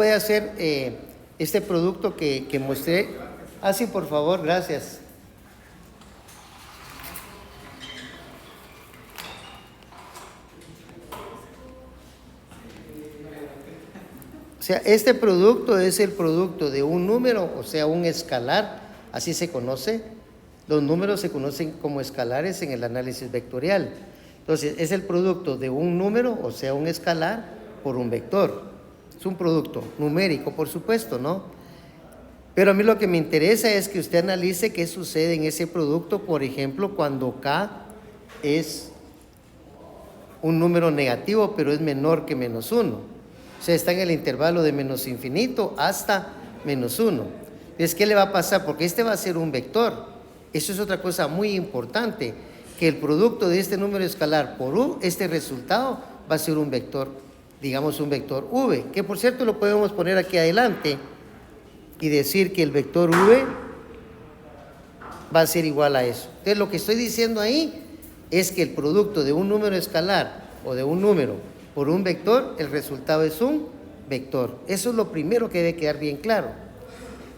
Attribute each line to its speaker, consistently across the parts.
Speaker 1: Puede hacer este producto que mostré. Ah, sí, por favor, gracias. O sea, este producto es el producto de un número, o sea, un escalar, así se conoce. Los números se conocen como escalares en el análisis vectorial. Entonces, es el producto de un número, o sea, un escalar, por un vector. Es un producto numérico, por supuesto, ¿no? Pero a mí lo que me interesa es que usted analice qué sucede en ese producto, por ejemplo, cuando K es un número negativo, pero es menor que menos 1. O sea, está en el intervalo de menos infinito hasta menos 1. Entonces, ¿qué le va a pasar? Porque este va a ser un vector. Eso es otra cosa muy importante, que el producto de este número escalar por U, este resultado va a ser un vector, digamos un vector V, que por cierto lo podemos poner aquí adelante y decir que el vector V va a ser igual a eso. Entonces, lo que estoy diciendo ahí es que el producto de un número escalar o de un número por un vector, el resultado es un vector. Eso es lo primero que debe quedar bien claro.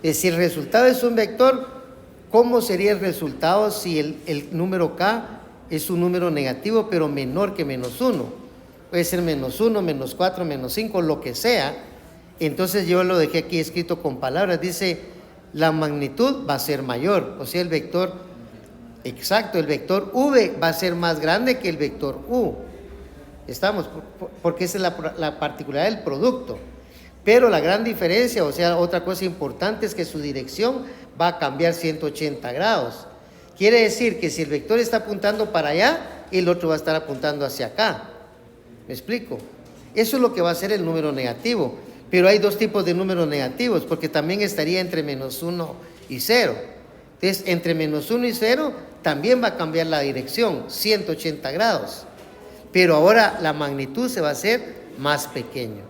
Speaker 1: Si el resultado es un vector, ¿cómo sería el resultado si el número K es un número negativo pero menor que menos 1? Puede ser menos 1, menos 4, menos 5, lo que sea. Entonces yo lo dejé aquí escrito con palabras. Dice, la magnitud va a ser mayor. O sea, el vector, exacto, el vector V va a ser más grande que el vector U. Estamos, porque esa es la particularidad del producto. Pero la gran diferencia, o sea, otra cosa importante es que su dirección va a cambiar 180 grados. Quiere decir que si el vector está apuntando para allá, el otro va a estar apuntando hacia acá. ¿Me explico? Eso es lo que va a ser el número negativo. Pero hay dos tipos de números negativos, porque también estaría entre menos 1 y 0. Entonces, entre menos 1 y 0 también va a cambiar la dirección, 180 grados. Pero ahora la magnitud se va a hacer más pequeño.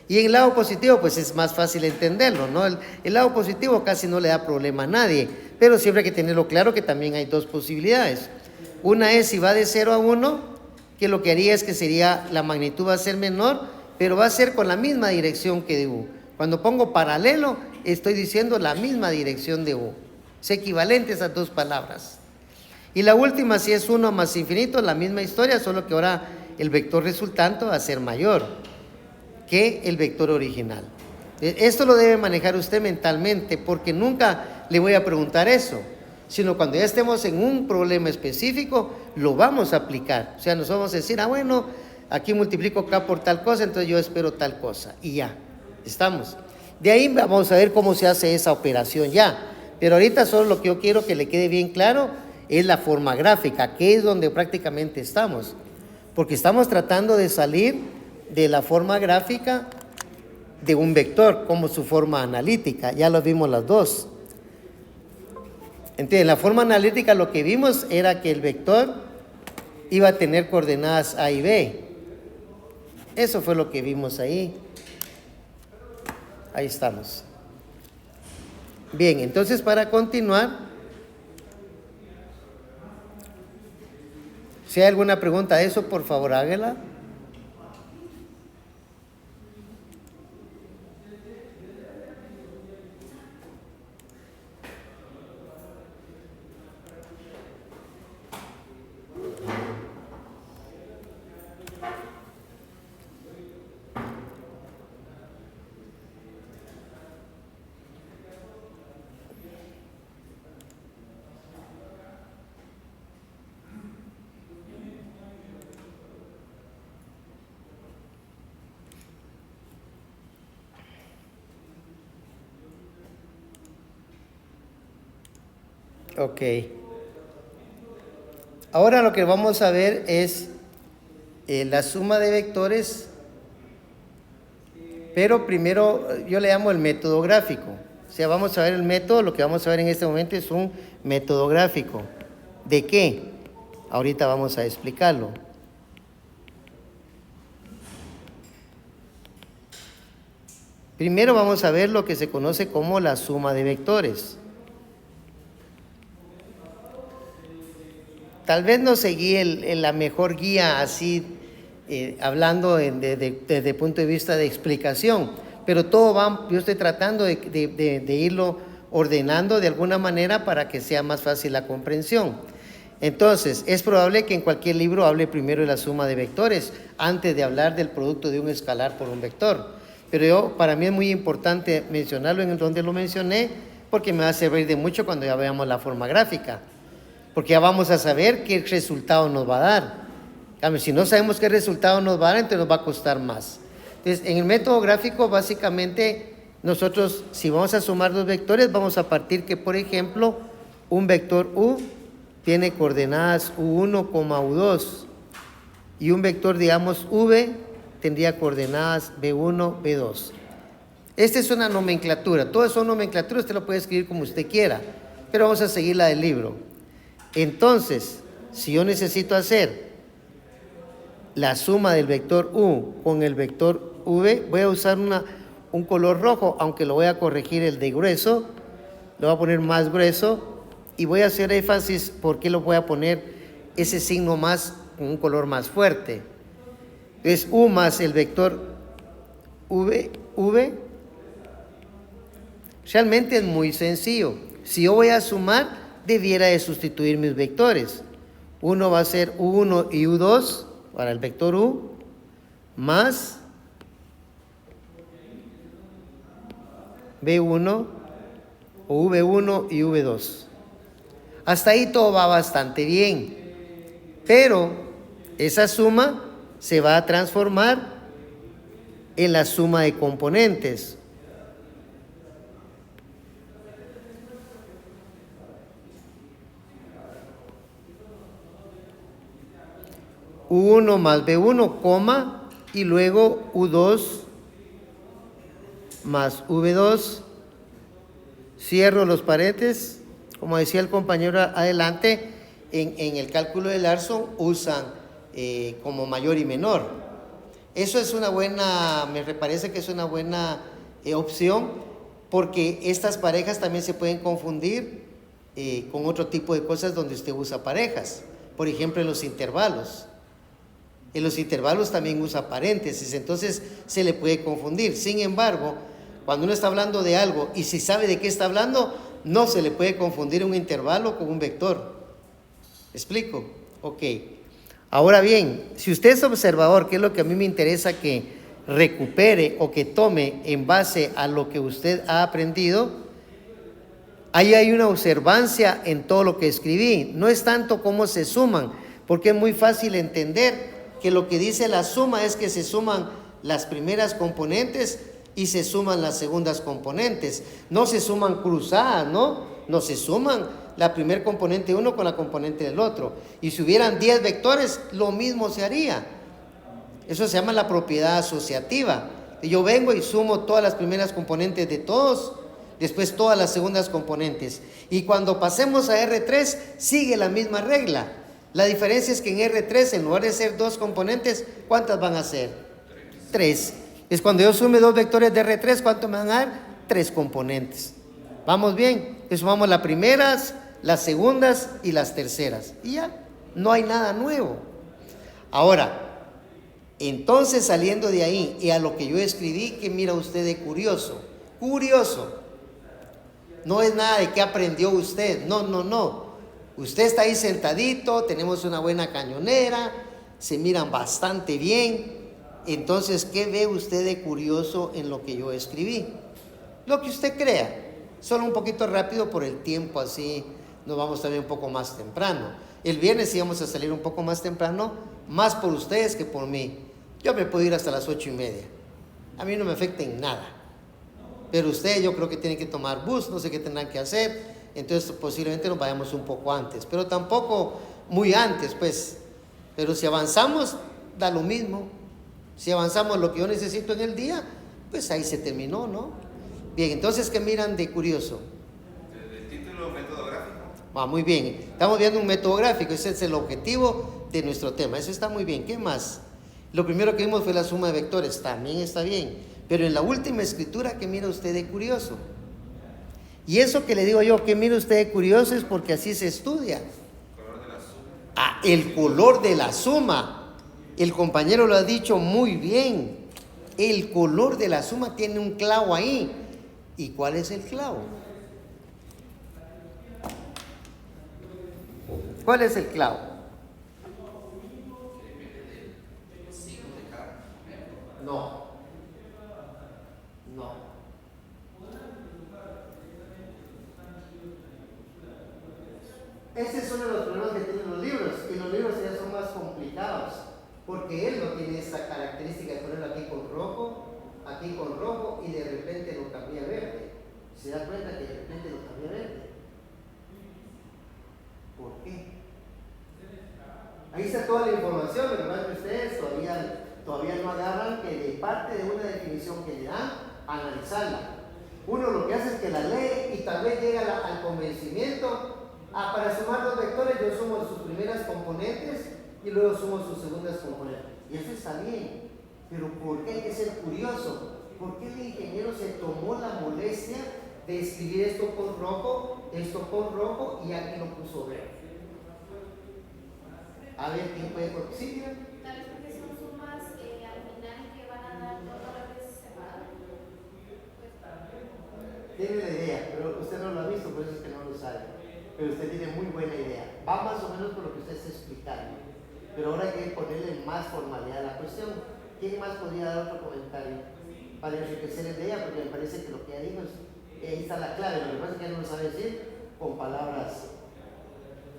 Speaker 1: Y en el lado positivo, pues es más fácil entenderlo, ¿no? El lado positivo casi no le da problema a nadie, pero siempre hay que tenerlo claro que también hay dos posibilidades. Una es si va de 0 a 1, que lo que haría es que sería, la magnitud va a ser menor, pero va a ser con la misma dirección que de U. Cuando pongo paralelo, estoy diciendo la misma dirección de U. Es equivalente a esas dos palabras. Y la última, si es 1 más infinito, la misma historia, solo que ahora el vector resultante va a ser mayor que el vector original. Esto lo debe manejar usted mentalmente, porque nunca le voy a preguntar eso, sino cuando ya estemos en un problema específico, lo vamos a aplicar. O sea, nos vamos a decir, bueno, aquí multiplico K por tal cosa, entonces yo espero tal cosa, y ya, estamos. De ahí vamos a ver cómo se hace esa operación ya, pero ahorita solo lo que yo quiero que le quede bien claro es la forma gráfica, que es donde prácticamente estamos, porque estamos tratando de salir de la forma gráfica de un vector como su forma analítica. Ya lo vimos las dos. Entonces, en la forma analítica lo que vimos era que el vector iba a tener coordenadas A y B. Eso fue lo que vimos ahí. Ahí estamos. Bien, entonces para continuar, si hay alguna pregunta de eso, por favor hágala. Ok. Ahora lo que vamos a ver es la suma de vectores, pero primero yo le llamo el método gráfico. O sea, vamos a ver el método, lo que vamos a ver en este momento es un método gráfico. ¿De qué? Ahorita vamos a explicarlo. Primero vamos a ver lo que se conoce como la suma de vectores. Tal vez no seguí la mejor guía así, hablando desde el punto de vista de explicación, pero todo va, yo estoy tratando de irlo ordenando de alguna manera para que sea más fácil la comprensión. Entonces, es probable que en cualquier libro hable primero de la suma de vectores antes de hablar del producto de un escalar por un vector. Pero para mí es muy importante mencionarlo en donde lo mencioné, porque me va a servir de mucho cuando ya veamos la forma gráfica, porque ya vamos a saber qué resultado nos va a dar. Si no sabemos qué resultado nos va a dar, entonces nos va a costar más. Entonces, en el método gráfico, básicamente, nosotros, si vamos a sumar dos vectores, vamos a partir que, por ejemplo, un vector U tiene coordenadas U1, U2, y un vector, digamos, V, tendría coordenadas B1, B2. Esta es una nomenclatura, todo eso es nomenclatura, usted lo puede escribir como usted quiera, pero vamos a seguir la del libro. Entonces, si yo necesito hacer la suma del vector U con el vector V, voy a usar un color rojo, aunque lo voy a corregir el de grueso, lo voy a poner más grueso, y voy a hacer énfasis porque lo voy a poner ese signo más, con un color más fuerte. Es U más el vector V. Realmente es muy sencillo. Si yo voy a sumar, debiera de sustituir mis vectores. Uno va a ser U1 y U2 para el vector U, más B1 o V1 y V2. Hasta ahí todo va bastante bien, pero esa suma se va a transformar en la suma de componentes. U1 más B1, coma, y luego U2 más V2. Cierro los paréntesis. Como decía el compañero adelante, en el cálculo de Larson usan como mayor y menor. Eso es una buena, me parece que es una buena opción, porque estas parejas también se pueden confundir con otro tipo de cosas donde usted usa parejas. Por ejemplo, en los intervalos. En los intervalos también usa paréntesis, entonces se le puede confundir. Sin embargo, cuando uno está hablando de algo y si sabe de qué está hablando, no se le puede confundir un intervalo con un vector. ¿Me explico? Ok. Ahora bien, si usted es observador, que es lo que a mí me interesa que recupere o que tome en base a lo que usted ha aprendido, ahí hay una observancia en todo lo que escribí. No es tanto cómo se suman, porque es muy fácil entender que lo que dice la suma es que se suman las primeras componentes y se suman las segundas componentes. No se suman cruzadas, ¿no? No se suman la primer componente de uno con la componente del otro. Y si hubieran 10 vectores, lo mismo se haría. Eso se llama la propiedad asociativa. Yo vengo y sumo todas las primeras componentes de todos, después todas las segundas componentes. Y cuando pasemos a R3, sigue la misma regla. La diferencia es que en R3, en lugar de ser 2 componentes, ¿cuántas van a ser? 3. Es cuando yo sume 2 vectores de R3, ¿cuánto me van a dar? 3 componentes. ¿Vamos bien? Sumamos las primeras, las segundas y las terceras. Y ya, no hay nada nuevo. Ahora, entonces saliendo de ahí y a lo que yo escribí, ¿qué mira usted de curioso? Curioso. No es nada de qué aprendió usted. No. Usted está ahí sentadito, tenemos una buena cañonera, se miran bastante bien. Entonces, ¿qué ve usted de curioso en lo que yo escribí? Lo que usted crea. Solo un poquito rápido por el tiempo, así nos vamos también un poco más temprano. El viernes íbamos a salir un poco más temprano, más por ustedes que por mí. Yo me puedo ir hasta las 8:30. A mí no me afecta en nada. Pero ustedes yo creo que tienen que tomar bus, no sé qué tendrán que hacer. Entonces posiblemente nos vayamos un poco antes, pero tampoco muy antes, pues. Pero si avanzamos, da lo mismo. Si avanzamos lo que yo necesito en el día, pues ahí se terminó, ¿no? Bien, entonces, ¿qué miran de curioso?
Speaker 2: El título, método gráfico.
Speaker 1: Muy bien, estamos viendo un método gráfico, ese es el objetivo de nuestro tema, eso está muy bien. ¿Qué más? Lo primero que vimos fue la suma de vectores, también está bien, pero en la última escritura, ¿qué mira usted de curioso? Y eso que le digo yo, ¿qué mira usted de curioso? Es porque así se estudia.
Speaker 2: Color de la suma.
Speaker 1: El color de la suma. El compañero lo ha dicho muy bien. el color de la suma tiene un clavo ahí. ¿Y cuál es el clavo? ¿Cuál es el clavo? No. No. Ese es uno de los problemas que tienen los libros, y los libros ya son más complicados, porque él no tiene esa característica de ponerlo aquí con rojo, y de repente lo cambia a verde. Se da cuenta que de repente lo cambia a verde. ¿Por qué? Ahí está toda la información, pero que ustedes todavía no agarran que de parte de una definición que le dan, analizarla. Uno lo que hace es que la lee y tal vez llega al convencimiento. Para sumar dos vectores yo sumo sus primeras componentes y luego sumo sus segundas componentes. Y eso está bien, pero ¿por qué hay que ser curioso? ¿Por qué el ingeniero se tomó la molestia de escribir esto con rojo y aquí lo puso verde? A ver, ¿quién puede coincidir?
Speaker 3: Tal vez porque son sumas al final que van a dar todo lo que es separado.
Speaker 1: Tiene la idea, pero usted no lo ha visto, por eso es que no lo sabe. Pero usted tiene muy buena idea. Va más o menos por lo que usted está explicando. Pero ahora hay que ponerle más formalidad a la cuestión. ¿Quién más podría dar otro comentario para enriquecer la idea? Porque me parece que lo que ella dijo ahí está la clave. Lo que pasa es que ella no lo sabe decir con palabras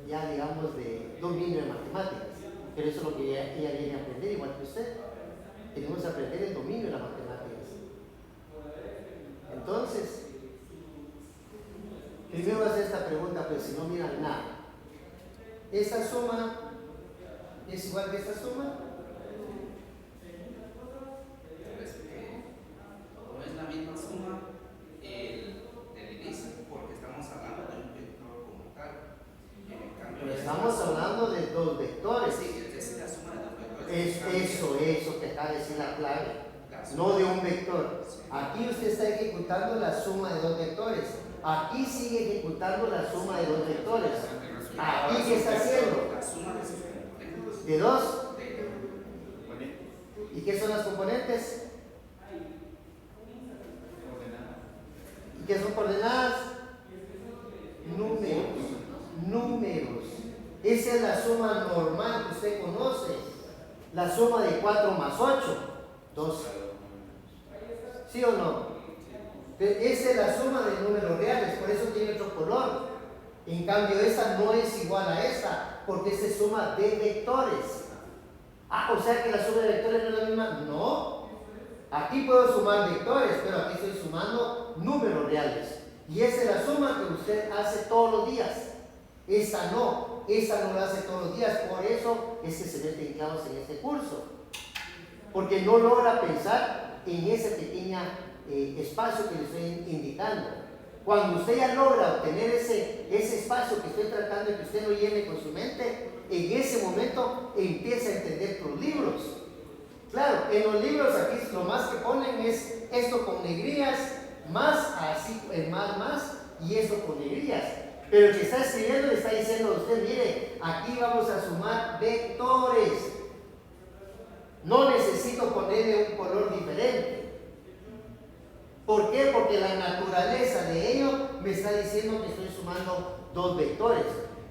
Speaker 1: ya digamos de dominio de matemáticas, pero eso es lo que ella viene a aprender, igual que usted. Tenemos que aprender el dominio de las matemáticas. Entonces, primero voy a hacer esta pregunta, pues si no miran nada. ¿Esta suma es igual que esta suma?
Speaker 4: No es la misma suma del inicio, porque estamos hablando de un vector como tal.
Speaker 1: Pero estamos hablando de dos vectores.
Speaker 4: Sí, es la suma de dos vectores.
Speaker 1: Es eso que acaba de decir la clave. No de un vector. Aquí usted está ejecutando la suma de dos vectores. Aquí sigue ejecutando la suma de dos vectores. Aquí, ¿qué está haciendo?
Speaker 4: La suma de sus componentes.
Speaker 1: ¿De dos? ¿Y qué son las componentes? ¿Y qué son coordenadas? Números. Esa es la suma normal que usted conoce. La suma de 4 más 8, 12. ¿Sí o no? Esa es la suma de números reales, por eso tiene otro color. En cambio, esta no es igual a esta, porque esta es suma de vectores. O sea que la suma de vectores no es la misma. No. Aquí puedo sumar vectores, pero aquí estoy sumando números reales. Y esa es la suma que usted hace todos los días. Esta no la hace todos los días. Por eso es que se mete en clavos en este curso. Porque no logra pensar en ese pequeño espacio que le estoy indicando. Cuando usted ya logra obtener ese espacio que estoy tratando de que usted lo llene con su mente, en ese momento empieza a entender los libros. Claro, en los libros aquí lo más que ponen es esto con negrillas, más así, más, y esto con negrillas. Pero el que está escribiendo le está diciendo a usted, mire, aquí vamos a sumar vectores. No necesito ponerle un color diferente. ¿Por qué? Porque la naturaleza de ello me está diciendo que estoy sumando dos vectores.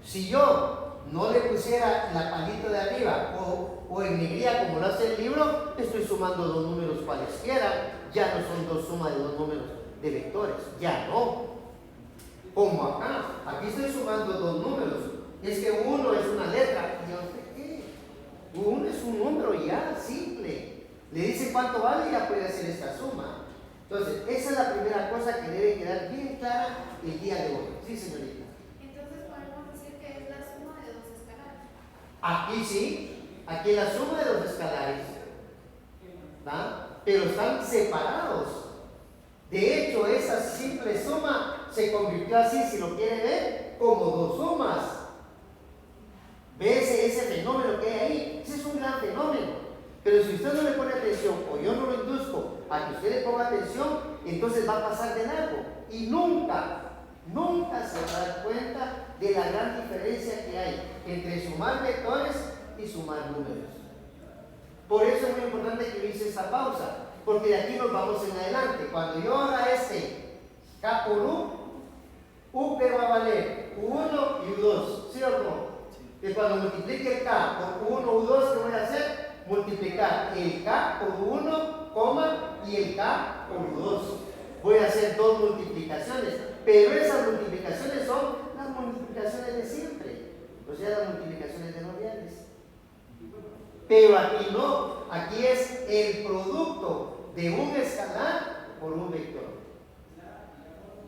Speaker 1: Si yo no le pusiera la palito de arriba o en negrilla como lo hace el libro, estoy sumando dos números cualesquiera. Ya no son dos sumas de dos números de vectores. Ya no. Como acá. Aquí estoy sumando dos números. Es que uno es una letra. ¿Y a usted qué? Uno es un número ya, simple. Le dice cuánto vale y ya puede hacer esta suma. Entonces, esa es la primera cosa que debe quedar bien clara el día de hoy. Sí, señorita.
Speaker 3: Entonces podemos decir que es la suma de dos escalares.
Speaker 1: Aquí sí, aquí es la suma de dos escalares. ¿Va? Pero están separados. De hecho, esa simple suma se convirtió así, si lo quiere ver, como dos sumas. ¿Ve ese fenómeno que hay ahí? Ese es un gran fenómeno. Pero si usted no le pone atención, o yo no lo induzco a que usted le ponga atención, entonces va a pasar de largo. Y nunca se va a dar cuenta de la gran diferencia que hay entre sumar vectores y sumar números. Por eso es muy importante que yo hice esta pausa. porque de aquí nos vamos en adelante. Cuando yo haga K por U que va a valer U1 y U2, ¿sí o no? Y cuando multiplique el K por U1, U2, ¿qué voy a hacer? Multiplicar el K por U1, coma, y el K por U2. Voy a hacer dos multiplicaciones, pero esas multiplicaciones son las multiplicaciones de siempre, o sea, las multiplicaciones de nominales. Pero aquí no, aquí es el producto de un escalar por un vector.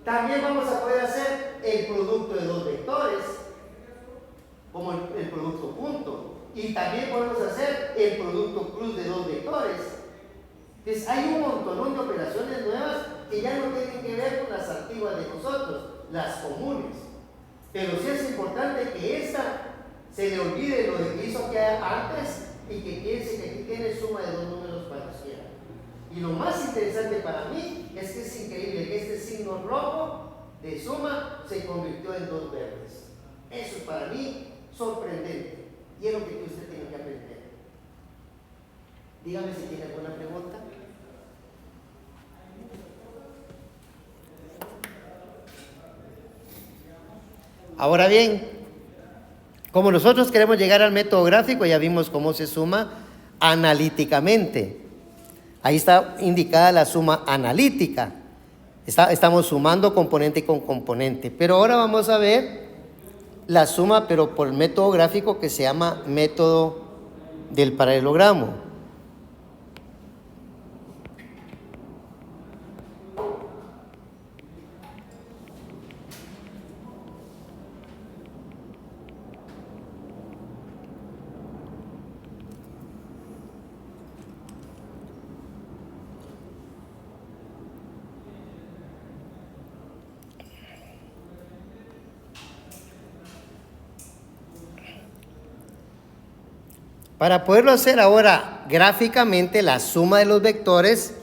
Speaker 1: También vamos a poder hacer el producto de dos vectores, como el producto punto. Y también podemos hacer el producto cruz de dos vectores. Entonces hay un montón de operaciones nuevas que ya no tienen que ver con las antiguas de nosotros, las comunes. Pero sí es importante que esta se le olvide lo de que hizo que antes y que piense que aquí tiene suma de dos números cualquiera. Y lo más interesante para mí es que es increíble que este signo rojo de suma se convirtió en dos verdes. Eso es para mí sorprendente y es lo que usted tiene que aprender. Dígame si tiene alguna pregunta. Ahora bien, como nosotros queremos llegar al método gráfico, ya vimos cómo se suma analíticamente. Ahí está indicada la suma analítica. Estamos sumando componente con componente. Pero ahora vamos a ver la suma, pero por el método gráfico que se llama método del paralelogramo. Para poderlo hacer ahora gráficamente, la suma de los vectores,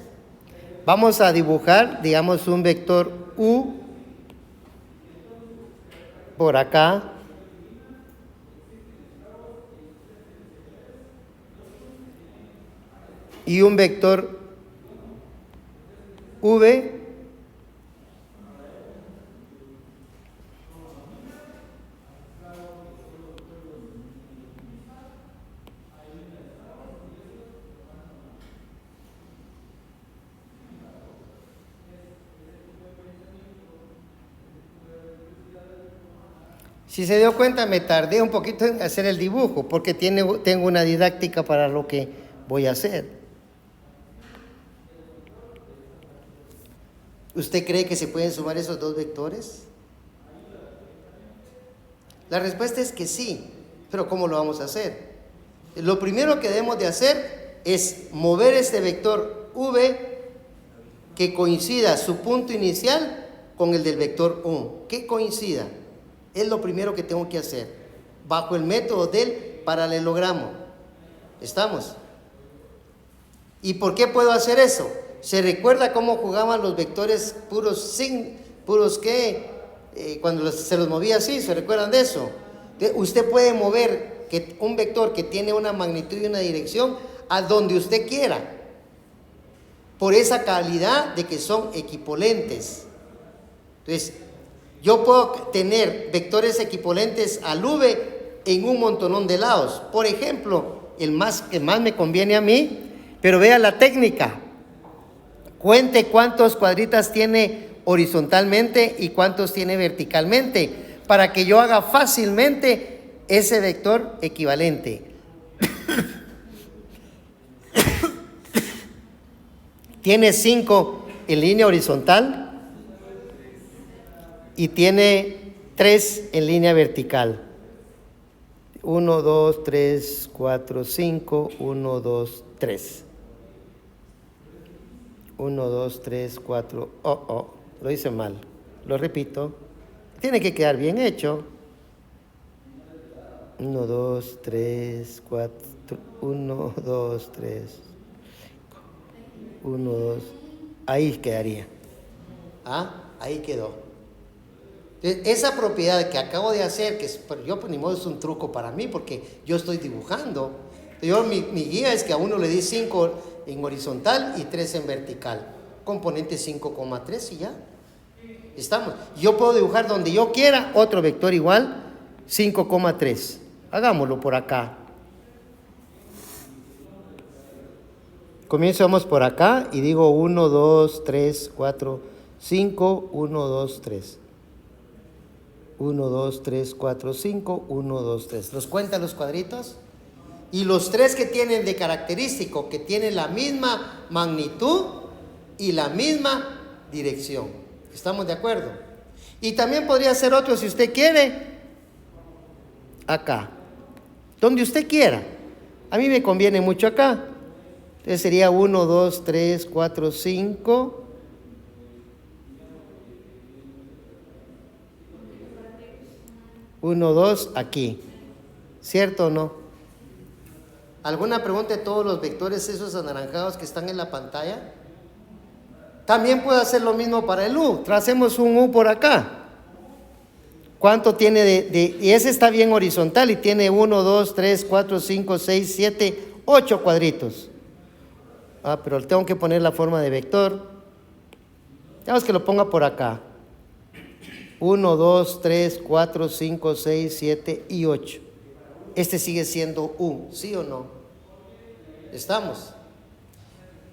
Speaker 1: vamos a dibujar, digamos, un vector U por acá. Y un vector V Si se dio cuenta, me tardé un poquito en hacer el dibujo, porque tengo una didáctica para lo que voy a hacer. ¿Usted cree que se pueden sumar esos dos vectores? La respuesta es que sí, pero ¿cómo lo vamos a hacer? Lo primero que debemos de hacer es mover este vector V que coincida su punto inicial con el del vector U. Que coincida. Es lo primero que tengo que hacer, bajo el método del paralelogramo. ¿Estamos? ¿Y por qué puedo hacer eso? ¿Se recuerda cómo jugaban los vectores puros cuando se los movía así? ¿Se recuerdan de eso? Usted puede mover un vector que tiene una magnitud y una dirección a donde usted quiera, por esa calidad de que son equipolentes. Entonces, yo puedo tener vectores equipolentes al V en un montonón de lados. Por ejemplo, el que más me conviene a mí, pero vea la técnica. Cuente cuántos cuadritas tiene horizontalmente y cuántos tiene verticalmente, para que yo haga fácilmente ese vector equivalente. Tiene 5 en línea horizontal y tiene 3 en línea vertical. 1, 2, 3, 4, 5, 1, 2, 3. 1, 2, 3, 4. Lo hice mal. Lo repito. Tiene que quedar bien hecho. 1, 2, 3, 4. 1, 2, 3. 1, 2. Ahí quedaría. Ahí quedó. Esa propiedad que acabo de hacer, yo pues ni modo es un truco para mí porque yo estoy dibujando. Mi guía es que a uno le di 5 en horizontal y 3 en vertical. Componente 5,3 y ya. Estamos. Yo puedo dibujar donde yo quiera otro vector igual 5,3. Hagámoslo por acá. Comenzamos por acá y digo 1, 2, 3, 4, 5, 1, 2, 3. 1, 2, 3, 4, 5, 1, 2, 3. ¿Los cuentan los cuadritos? Y los 3 que tienen de característico, que tienen la misma magnitud y la misma dirección. ¿Estamos de acuerdo? Y también podría ser otro si usted quiere. Acá. Donde usted quiera. A mí me conviene mucho acá. Entonces sería 1, 2, 3, 4, 5. Uno, dos, aquí. ¿Cierto o no? ¿Alguna pregunta de todos los vectores esos anaranjados que están en la pantalla? También puedo hacer lo mismo para el U. Tracemos un U por acá. ¿Cuánto tiene y ese está bien horizontal y tiene 1, 2, 3, 4, 5, 6, 7, 8 cuadritos. Ah, pero tengo que poner la forma de vector. Digamos que lo ponga por acá. 1, 2, 3, 4, 5, 6, 7 y 8. Este sigue siendo U, ¿sí o no? ¿Estamos?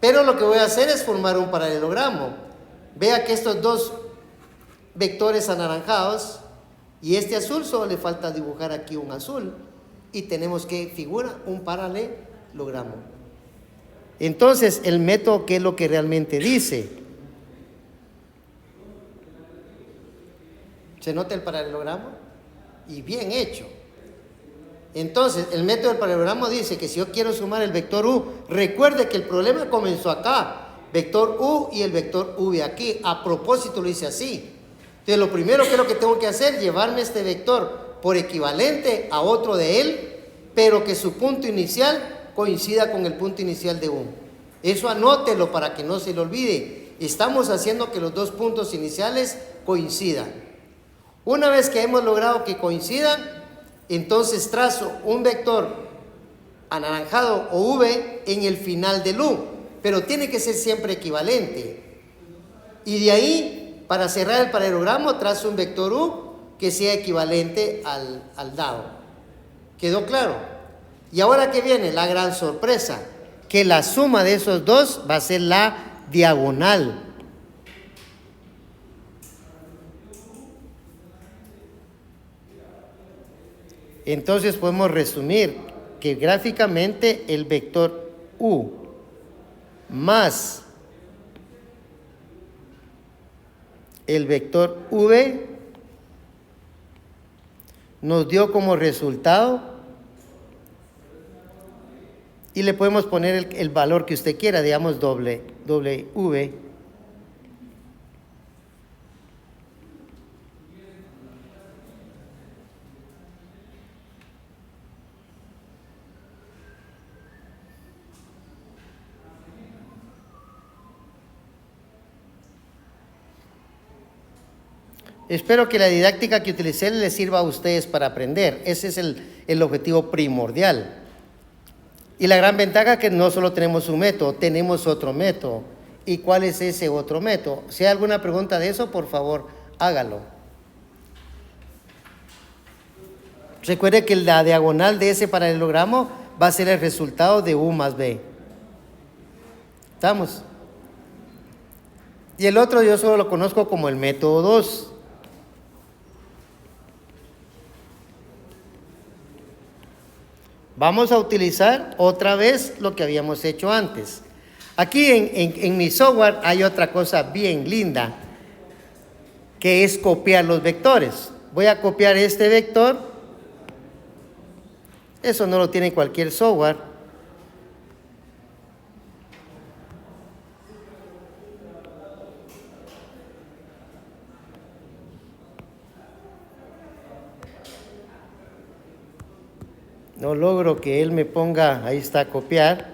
Speaker 1: Pero lo que voy a hacer es formar un paralelogramo. Vea que estos dos vectores anaranjados y este azul, solo le falta dibujar aquí un azul. Y tenemos que figurar un paralelogramo. Entonces, el método, ¿qué es lo que realmente dice? ¿Se nota el paralelogramo? Y bien hecho. Entonces, el método del paralelogramo dice que si yo quiero sumar el vector U, recuerde que el problema comenzó acá. Vector U y el vector V aquí. A propósito lo hice así. Entonces, lo primero que es lo que tengo que hacer, llevarme este vector por equivalente a otro de él, pero que su punto inicial coincida con el punto inicial de U. Eso anótelo para que no se le olvide. Estamos haciendo que los dos puntos iniciales coincidan. Una vez que hemos logrado que coincidan, entonces trazo un vector anaranjado o V en el final del U, pero tiene que ser siempre equivalente. Y de ahí, para cerrar el paralelogramo, trazo un vector U que sea equivalente al dado. ¿Quedó claro? Y ahora que viene la gran sorpresa, que la suma de esos dos va a ser la diagonal. Entonces podemos resumir que gráficamente el vector U más el vector V nos dio como resultado, y le podemos poner el valor que usted quiera, digamos doble V. Espero que la didáctica que utilicé les sirva a ustedes para aprender. Ese es el objetivo primordial. Y la gran ventaja es que no solo tenemos un método, tenemos otro método. ¿Y cuál es ese otro método? Si hay alguna pregunta de eso, por favor, hágalo. Recuerde que la diagonal de ese paralelogramo va a ser el resultado de U más B. ¿Estamos? Y el otro yo solo lo conozco como el método 2. Vamos a utilizar otra vez lo que habíamos hecho antes. Aquí en mi software hay otra cosa bien linda, que es copiar los vectores. Voy a copiar este vector. Eso no lo tiene cualquier software. No logro que él me ponga, ahí está, copiar.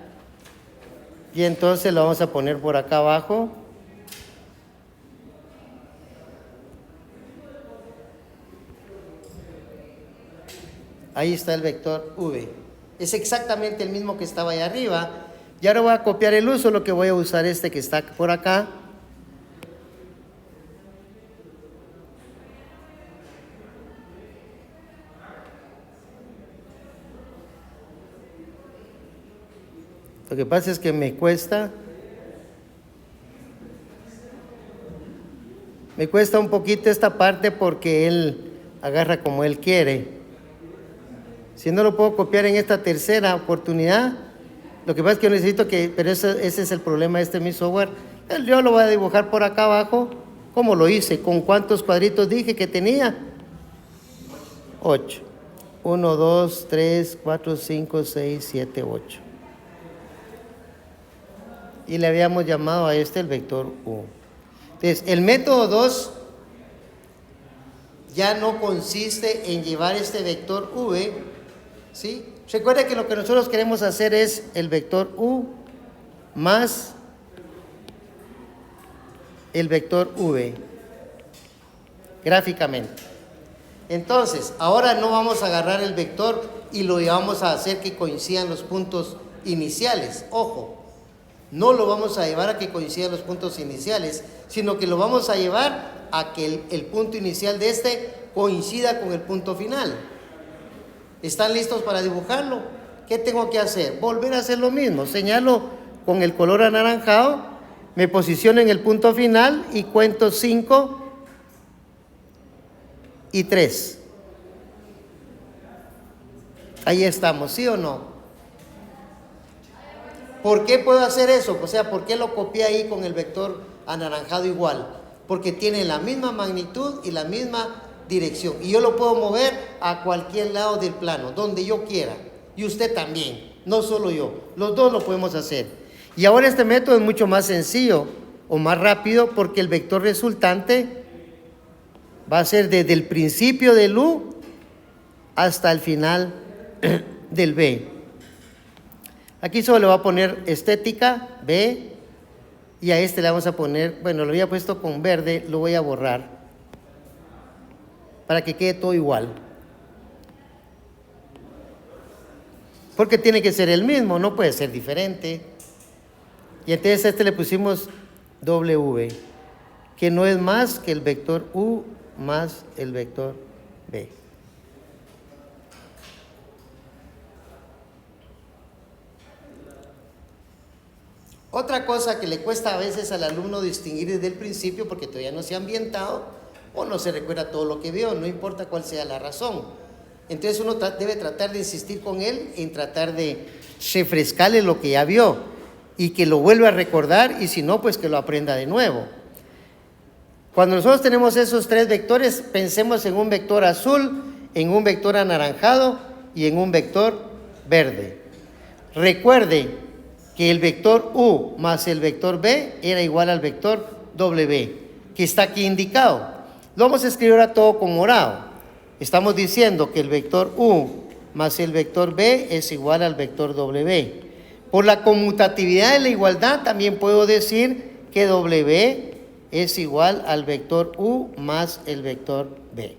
Speaker 1: Y entonces lo vamos a poner por acá abajo. Ahí está el vector V. Es exactamente el mismo que estaba ahí arriba. Y ahora voy a copiar el uso, lo que voy a usar este que está por acá. Lo que pasa es que me cuesta un poquito esta parte porque él agarra como él quiere. Si no lo puedo copiar en esta tercera oportunidad, lo que pasa es que yo necesito pero ese es el problema de mi software. Yo lo voy a dibujar por acá abajo, como lo hice, con cuántos cuadritos dije que tenía. 8. 1, 2, 3, 4, 5, 6, 7, 8. Y le habíamos llamado a el vector U. Entonces, el método 2 ya no consiste en llevar este vector V, ¿sí? Recuerda que lo que nosotros queremos hacer es el vector U más el vector V, gráficamente. Entonces, ahora no vamos a agarrar el vector y lo vamos a hacer que coincidan los puntos iniciales. Ojo, no lo vamos a llevar a que coincidan los puntos iniciales, sino que lo vamos a llevar a que el punto inicial de coincida con el punto final. ¿Están listos para dibujarlo? ¿Qué tengo que hacer? Volver a hacer lo mismo. Señalo con el color anaranjado, me posiciono en el punto final y cuento 5 y 3. Ahí estamos, ¿sí o no? ¿Por qué puedo hacer eso? O sea, ¿por qué lo copié ahí con el vector anaranjado igual? Porque tiene la misma magnitud y la misma dirección. Y yo lo puedo mover a cualquier lado del plano, donde yo quiera. Y usted también, no solo yo. Los dos lo podemos hacer. Y ahora este método es mucho más sencillo o más rápido porque el vector resultante va a ser desde el principio del U hasta el final del B. Aquí solo le voy a poner estética, B, y a le vamos a poner, bueno, lo había puesto con verde, lo voy a borrar para que quede todo igual. Porque tiene que ser el mismo, no puede ser diferente. Y entonces a le pusimos W, que no es más que el vector U más el vector B. Otra cosa que le cuesta a veces al alumno distinguir desde el principio porque todavía no se ha ambientado o no se recuerda todo lo que vio, no importa cuál sea la razón. Entonces uno debe tratar de insistir con él en tratar de refrescarle lo que ya vio y que lo vuelva a recordar y si no, pues que lo aprenda de nuevo. Cuando nosotros tenemos esos tres vectores, pensemos en un vector azul, en un vector anaranjado y en un vector verde. Recuerde que el vector U más el vector B era igual al vector W, que está aquí indicado. Lo vamos a escribir ahora todo con morado. Estamos diciendo que el vector U más el vector B es igual al vector W. Por la conmutatividad de la igualdad también puedo decir que W es igual al vector U más el vector B.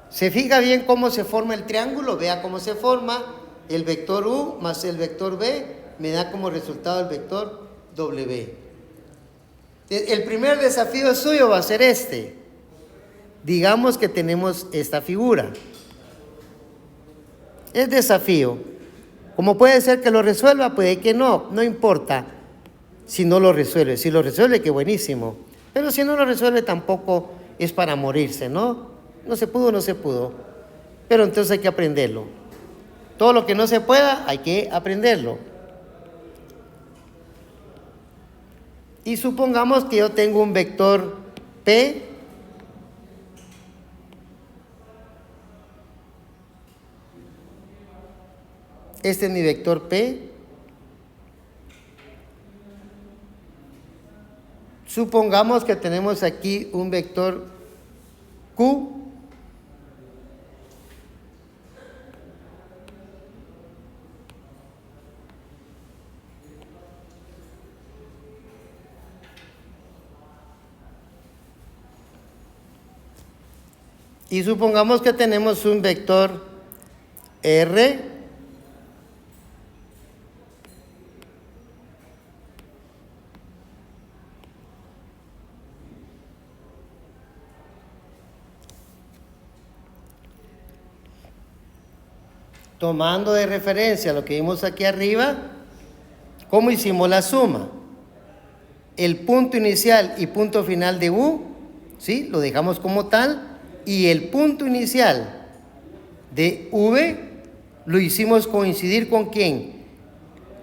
Speaker 1: Se fija bien cómo se forma el triángulo, vea cómo se forma el vector U más el vector B, me da como resultado el vector W. El primer desafío suyo va a ser este. Digamos que tenemos esta figura. Es desafío. Como puede ser que lo resuelva, puede que no, no importa si no lo resuelve. Si lo resuelve, qué buenísimo. Pero si no lo resuelve, tampoco es para morirse, ¿no? No se pudo, no se pudo. Pero entonces hay que aprenderlo. Todo lo que no se pueda, hay que aprenderlo. Y supongamos que yo tengo un vector P. Este es mi vector P. Supongamos que tenemos aquí un vector Q. Y supongamos que tenemos un vector R tomando de referencia lo que vimos aquí arriba. ¿Cómo hicimos la suma? El punto inicial y punto final de U, ¿sí? Lo dejamos como tal. Y el punto inicial de V lo hicimos coincidir ¿con quién?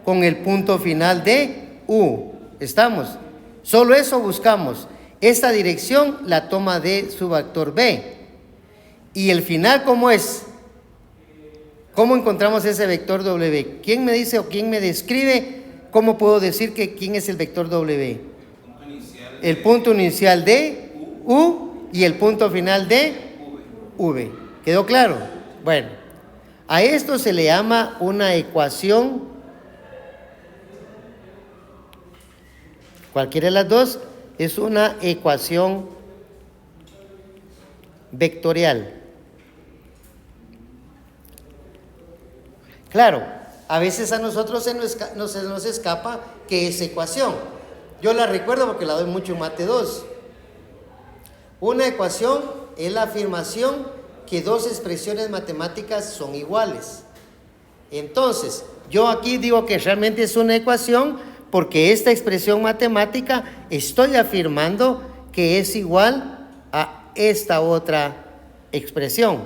Speaker 1: Con el punto final de U. ¿Estamos? Solo eso buscamos. Esta dirección la toma de su vector B. ¿Y el final cómo es? ¿Cómo encontramos ese vector W? ¿Quién me dice o quién me describe cómo puedo decir que quién es el vector W? El punto inicial de U y el punto final de V. ¿Quedó claro? Bueno, a esto se le llama una ecuación. Cualquiera de las dos es una ecuación vectorial. Claro, a veces a nosotros se nos escapa que es ecuación. Yo la recuerdo porque la doy mucho en Mate 2. Una ecuación es la afirmación que dos expresiones matemáticas son iguales. Entonces, yo aquí digo que realmente es una ecuación porque esta expresión matemática estoy afirmando que es igual a esta otra expresión.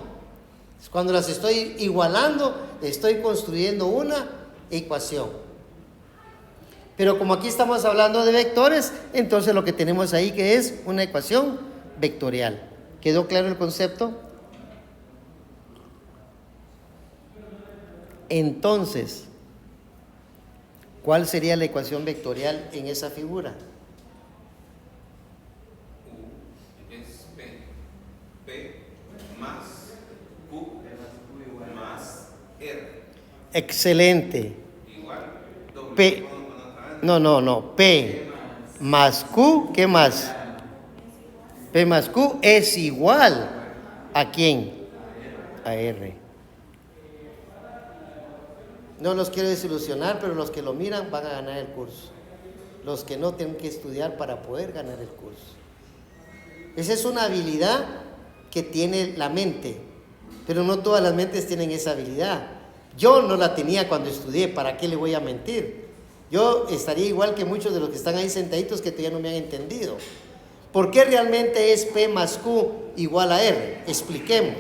Speaker 1: Cuando las estoy igualando, estoy construyendo una ecuación. Pero como aquí estamos hablando de vectores, entonces lo que tenemos ahí que es una ecuación vectorial. ¿Quedó claro el concepto? Entonces, ¿cuál sería la ecuación vectorial en esa figura?
Speaker 2: U es P más Q más R.
Speaker 1: Excelente.
Speaker 2: Igual.
Speaker 1: P. No. P más Q, ¿qué más? P más Q es igual ¿a quién? A R. No los quiero desilusionar, pero los que lo miran van a ganar el curso. Los que no tienen que estudiar para poder ganar el curso. Esa es una habilidad que tiene la mente, pero no todas las mentes tienen esa habilidad. Yo no la tenía cuando estudié, ¿para qué le voy a mentir? Yo estaría igual que muchos de los que están ahí sentaditos que todavía no me han entendido. ¿Por qué realmente es P más Q igual a R? Expliquemos.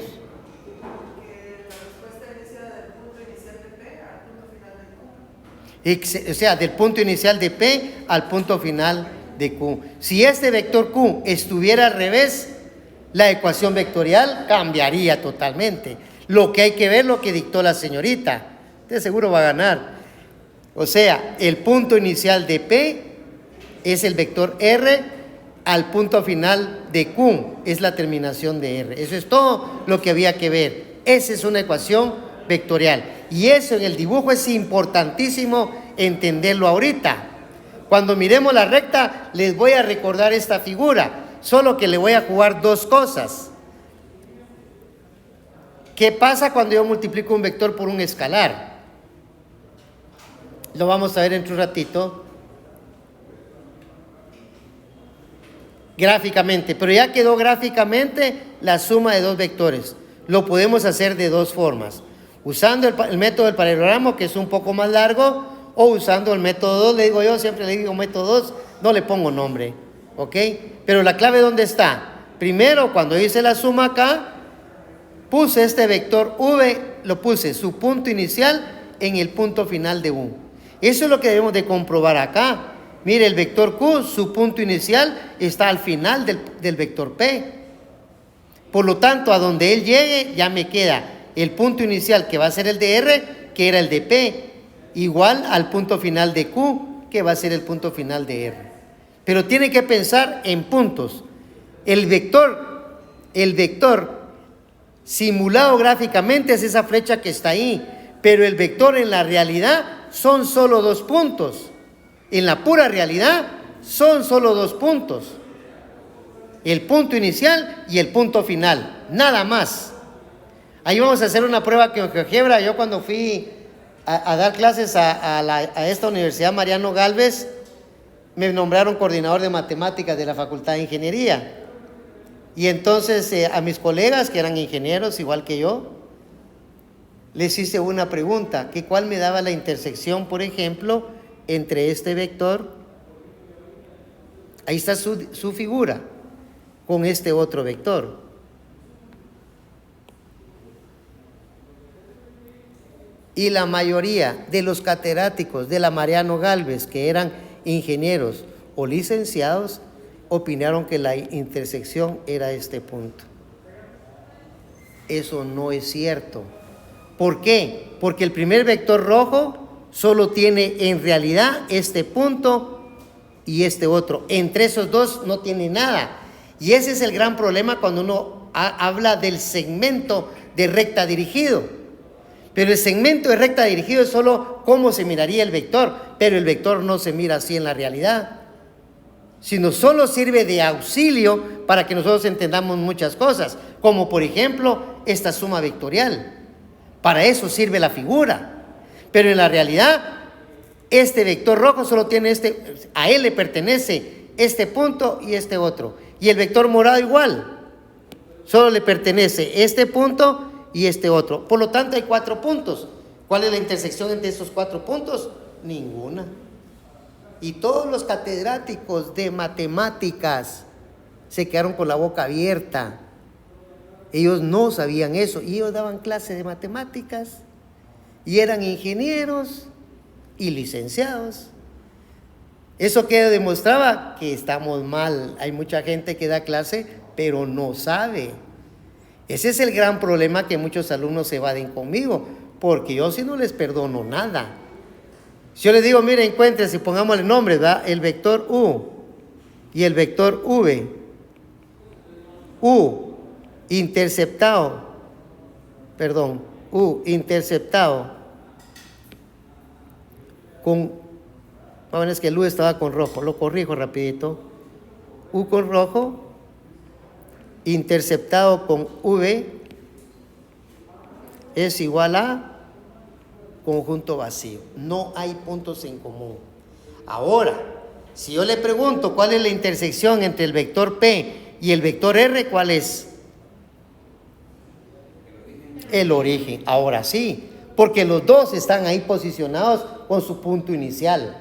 Speaker 1: O sea, del punto inicial de P al punto final de Q. Si este vector Q estuviera al revés, la ecuación vectorial cambiaría totalmente. Lo que hay que ver, lo que dictó la señorita. De seguro va a ganar. O sea, el punto inicial de P es el vector R, al punto final de Q es la terminación de R. Eso es todo lo que había que ver. Esa es una ecuación vectorial. Y eso en el dibujo es importantísimo entenderlo ahorita. Cuando miremos la recta, les voy a recordar esta figura, solo que le voy a jugar dos cosas. ¿Qué pasa cuando yo multiplico un vector por un escalar? Lo vamos a ver en un ratito. Gráficamente, pero ya quedó gráficamente la suma de dos vectores. Lo podemos hacer de dos formas. Usando el método del paralelogramo, que es un poco más largo, o usando el método 2, le digo yo, siempre le digo método 2, no le pongo nombre, ¿ok? Pero la clave, ¿dónde está? Primero, cuando hice la suma acá, puse este vector V, lo puse su punto inicial en el punto final de U. Eso es lo que debemos de comprobar acá. Mire, el vector Q, su punto inicial está al final del vector P. Por lo tanto, a donde él llegue, ya me queda el punto inicial, que va a ser el de R, que era el de P, igual al punto final de Q, que va a ser el punto final de R. Pero tiene que pensar en puntos. El vector simulado gráficamente es esa flecha que está ahí, pero el vector en la realidad son solo dos puntos. En la pura realidad son solo dos puntos. el punto inicial y el punto final, nada más. Ahí vamos a hacer una prueba que en GeoGebra, yo cuando fui a dar clases a esta Universidad Mariano Galvez, me nombraron coordinador de matemáticas de la Facultad de Ingeniería. Y entonces a mis colegas que eran ingenieros igual que yo, les hice una pregunta, que cuál me daba la intersección, por ejemplo, entre este vector, ahí está su figura, con este otro vector. Y la mayoría de los catedráticos de la Mariano Galvez, que eran ingenieros o licenciados, opinaron que la intersección era este punto. Eso no es cierto. ¿Por qué? Porque el primer vector rojo solo tiene en realidad este punto y este otro. Entre esos dos no tiene nada. Y ese es el gran problema cuando uno habla del segmento de recta dirigido. Pero el segmento de recta dirigido es solo cómo se miraría el vector, pero el vector no se mira así en la realidad, sino solo sirve de auxilio para que nosotros entendamos muchas cosas, como por ejemplo esta suma vectorial. Para eso sirve la figura, pero en la realidad este vector rojo solo tiene a él le pertenece este punto y este otro, y el vector morado igual, solo le pertenece este punto y este otro. Por lo tanto hay 4 puntos. ¿Cuál es la intersección entre estos 4 puntos? Ninguna. Y todos los catedráticos de matemáticas se quedaron con la boca abierta. Ellos no sabían eso, y ellos daban clases de matemáticas, y eran ingenieros y licenciados. Eso que demostraba que estamos mal. Hay mucha gente que da clase, pero no sabe. Ese es el gran problema, que muchos alumnos se evaden conmigo, porque yo sí no les perdono nada. Si yo les digo, mire, encuéntrense, pongámosle nombres, ¿verdad? El vector U y el vector V. U interceptado con, bueno, es que el U estaba con rojo, lo corrijo rapidito. U con rojo, interceptado con V, es igual a conjunto vacío. No hay puntos en común. Ahora, si yo le pregunto cuál es la intersección entre el vector P y el vector R, ¿cuál es? El origen. Ahora sí, porque los dos están ahí posicionados con su punto inicial.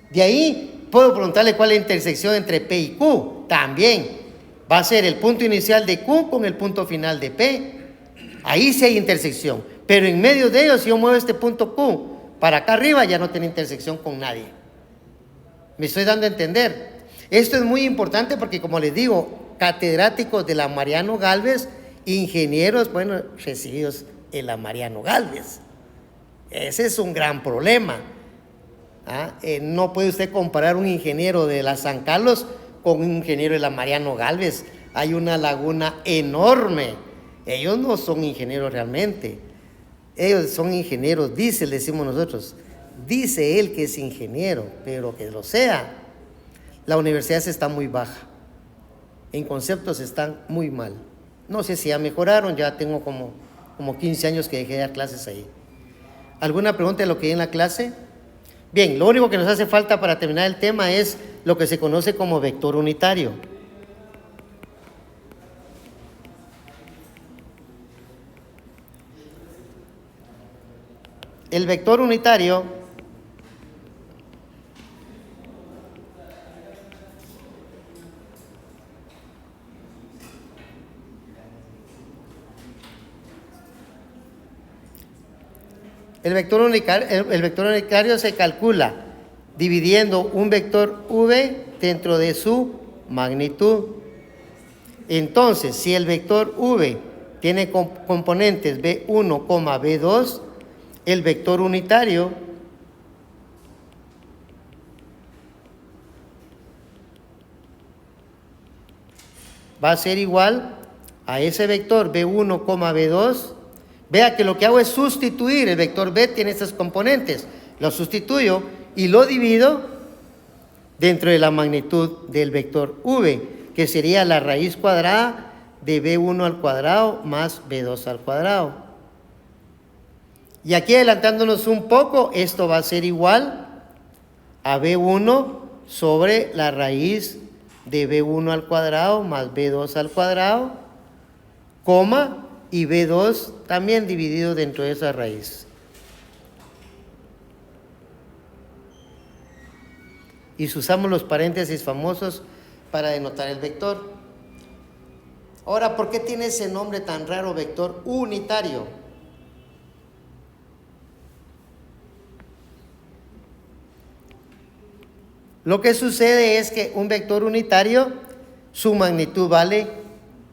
Speaker 1: De ahí puedo preguntarle cuál es la intersección entre P y Q. También va a ser el punto inicial de Q con el punto final de P. Ahí sí hay intersección. Pero en medio de ellos, si yo muevo este punto Q para acá arriba, ya no tiene intersección con nadie. ¿Me estoy dando a entender? Esto es muy importante porque, como les digo, catedráticos de la Mariano Galvez, ingenieros, bueno, recibidos en la Mariano Galvez. Ese es un gran problema. No puede usted comparar un ingeniero de la San Carlos con un ingeniero de la Mariano Galvez. Hay una laguna enorme. Ellos no son ingenieros realmente. Ellos son ingenieros, le decimos nosotros. Dice él que es ingeniero, pero que lo sea. La universidad está muy baja. En conceptos están muy mal. No sé si ya mejoraron, ya tengo como 15 años que dejé de dar clases ahí. ¿Alguna pregunta de lo que hay en la clase? Bien, lo único que nos hace falta para terminar el tema es lo que se conoce como vector unitario. El vector unitario el vector unitario se calcula dividiendo un vector V dentro de su magnitud. Entonces, si el vector V tiene componentes B1, B2, el vector unitario va a ser igual a ese vector B1, B2. Vea que lo que hago es sustituir. El vector B tiene estos componentes. Lo sustituyo y lo divido dentro de la magnitud del vector V. que sería la raíz cuadrada de B1 al cuadrado más B2 al cuadrado. Y aquí adelantándonos un poco, esto va a ser igual a B1 sobre la raíz de B1 al cuadrado más B2 al cuadrado, coma, y B2 también dividido dentro de esa raíz. Y usamos los paréntesis famosos para denotar el vector. Ahora, ¿por qué tiene ese nombre tan raro, vector unitario? Lo que sucede es que un vector unitario, su magnitud vale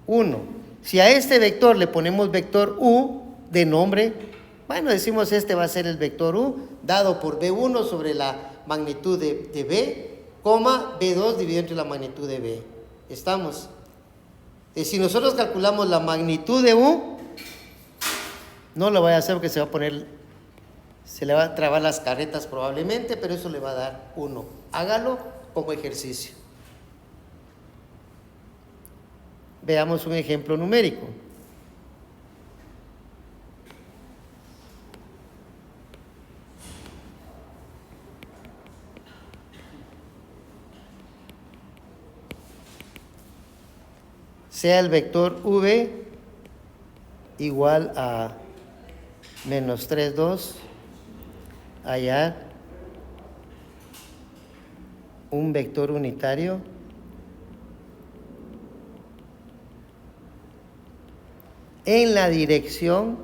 Speaker 1: 1. Si a este vector le ponemos vector U de nombre, bueno, decimos este va a ser el vector U, dado por B1 sobre la magnitud de B, coma, B2 dividido entre la magnitud de B. ¿Estamos? Si nosotros calculamos la magnitud de U, no lo voy a hacer porque se le va a trabar las carretas probablemente, pero eso le va a dar 1. Hágalo como ejercicio. Veamos un ejemplo numérico. Sea el vector V igual a menos 3, 2, hallar un vector unitario en la dirección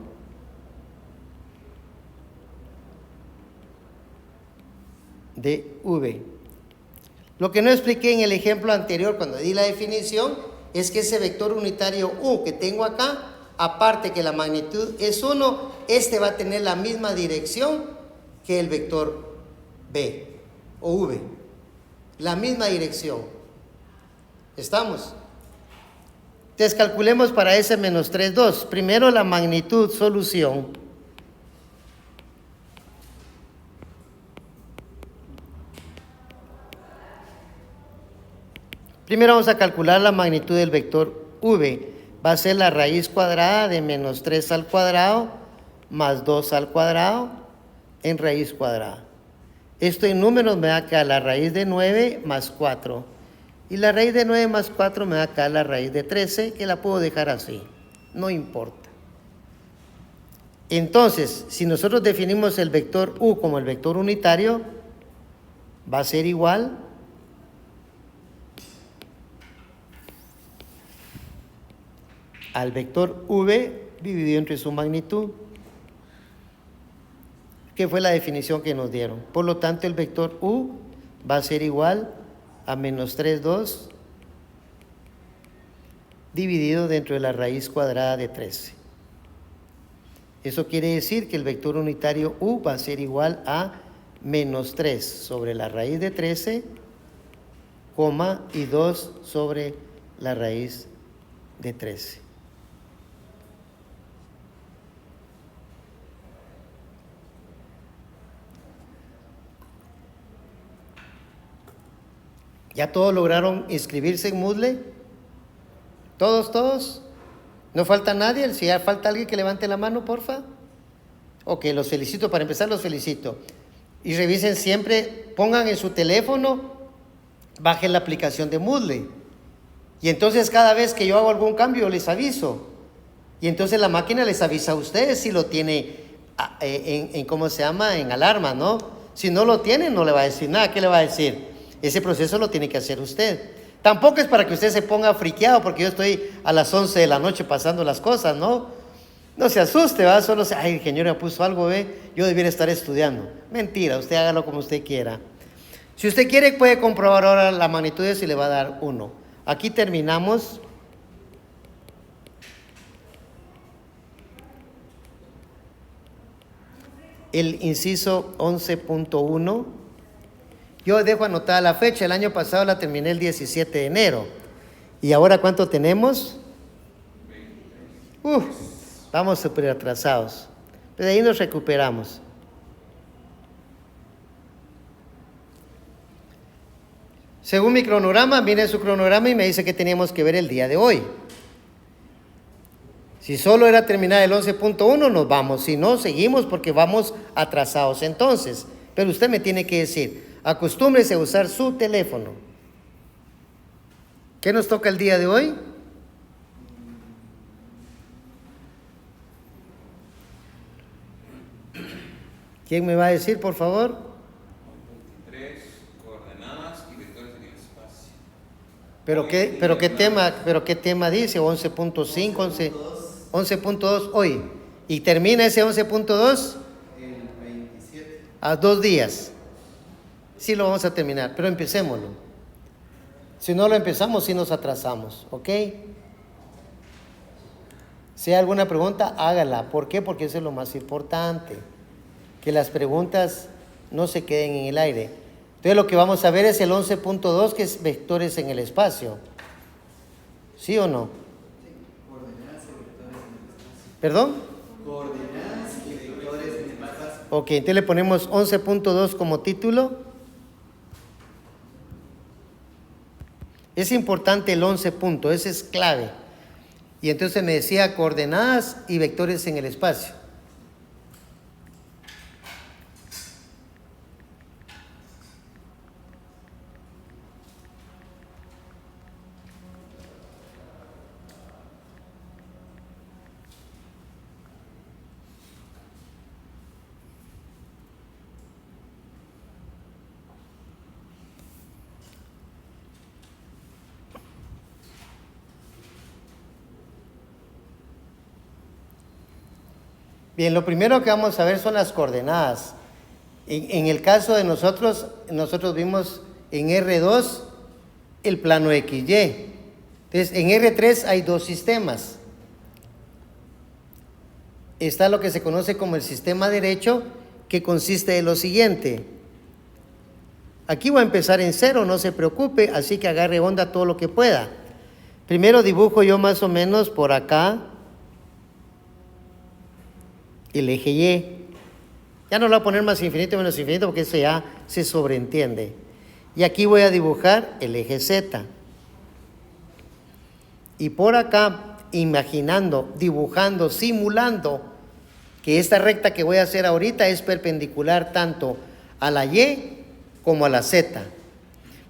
Speaker 1: de V. Lo que no expliqué en el ejemplo anterior cuando di la definición es que ese vector unitario U que tengo acá, aparte que la magnitud es 1, este va a tener la misma dirección que el vector B o V. La misma dirección. ¿Estamos? Entonces calculemos para ese menos 3, 2. Primero la magnitud, solución. Primero vamos a calcular la magnitud del vector V. Va a ser la raíz cuadrada de menos 3 al cuadrado más 2 al cuadrado en raíz cuadrada. Esto en números me da acá la raíz de 9 más 4. Y la raíz de 9 más 4 me da acá la raíz de 13, que la puedo dejar así. No importa. Entonces, si nosotros definimos el vector U como el vector unitario, va a ser igual al vector V dividido entre su magnitud, que fue la definición que nos dieron. Por lo tanto, el vector U va a ser igual a menos 3, 2 dividido dentro de la raíz cuadrada de 13. Eso quiere decir que el vector unitario U va a ser igual a menos 3 sobre la raíz de 13, y 2 sobre la raíz de 13. ¿Ya todos lograron inscribirse en Moodle? ¿Todos? ¿No falta nadie? Si ya falta alguien que levante la mano, porfa. Ok, los felicito. Para empezar, los felicito. Y revisen siempre, pongan en su teléfono, bajen la aplicación de Moodle. Y entonces cada vez que yo hago algún cambio, les aviso. Y entonces la máquina les avisa a ustedes si lo tiene en alarma, ¿no? Si no lo tiene, no le va a decir nada. ¿Qué le va a decir? Ese proceso lo tiene que hacer usted. Tampoco es para que usted se ponga friqueado porque yo estoy a las 11 de la noche pasando las cosas, ¿no? No se asuste, ¿va? Solo se, ay, el ingeniero me puso algo, ¿ve? Yo debiera estar estudiando. Mentira, usted hágalo como usted quiera. Si usted quiere, puede comprobar ahora la magnitud de eso y le va a dar 1. Aquí terminamos. El inciso 11.1. Yo dejo anotada la fecha, el año pasado la terminé el 17 de enero. ¿Y ahora cuánto tenemos? Vamos súper atrasados. Pero de ahí nos recuperamos. Según mi cronograma, viene su cronograma y me dice que teníamos que ver el día de hoy. Si solo era terminar el 11.1, nos vamos. Si no, seguimos porque vamos atrasados entonces. Pero usted me tiene que decir, acostúmbrese a usar su teléfono. ¿Qué nos toca el día de hoy? ¿Quién me va a decir, por favor?
Speaker 2: 23, coordenadas y vectores en el espacio.
Speaker 1: ¿Pero qué tema dice? 11.5, 11.2 hoy. ¿Y termina ese 11.2?
Speaker 5: El 27.
Speaker 1: A 2 días. Sí lo vamos a terminar, pero empecémoslo. Si no lo empezamos, sí nos atrasamos, ¿ok? Si hay alguna pregunta, hágala. ¿Por qué? Porque eso es lo más importante. Que las preguntas no se queden en el aire. Entonces lo que vamos a ver es el 11.2, que es vectores en el espacio. ¿Sí o no?
Speaker 5: Coordenadas y vectores en el espacio.
Speaker 1: ¿Perdón?
Speaker 5: Coordenadas y vectores en el espacio.
Speaker 1: Ok, entonces le ponemos 11.2 como título. Es importante el 11 punto, ese es clave. Y entonces me decía coordenadas y vectores en el espacio. Bien, lo primero que vamos a ver son las coordenadas. En el caso de nosotros vimos en R2 el plano XY. Entonces, en R3 hay 2 sistemas. Está lo que se conoce como el sistema derecho, que consiste de lo siguiente. Aquí voy a empezar en 0, no se preocupe, así que agarre onda todo lo que pueda. Primero dibujo yo más o menos por acá el eje Y. Ya no lo voy a poner más infinito menos infinito porque eso ya se sobreentiende. Y aquí voy a dibujar el eje Z. Y por acá, imaginando, dibujando, simulando que esta recta que voy a hacer ahorita es perpendicular tanto a la Y como a la Z.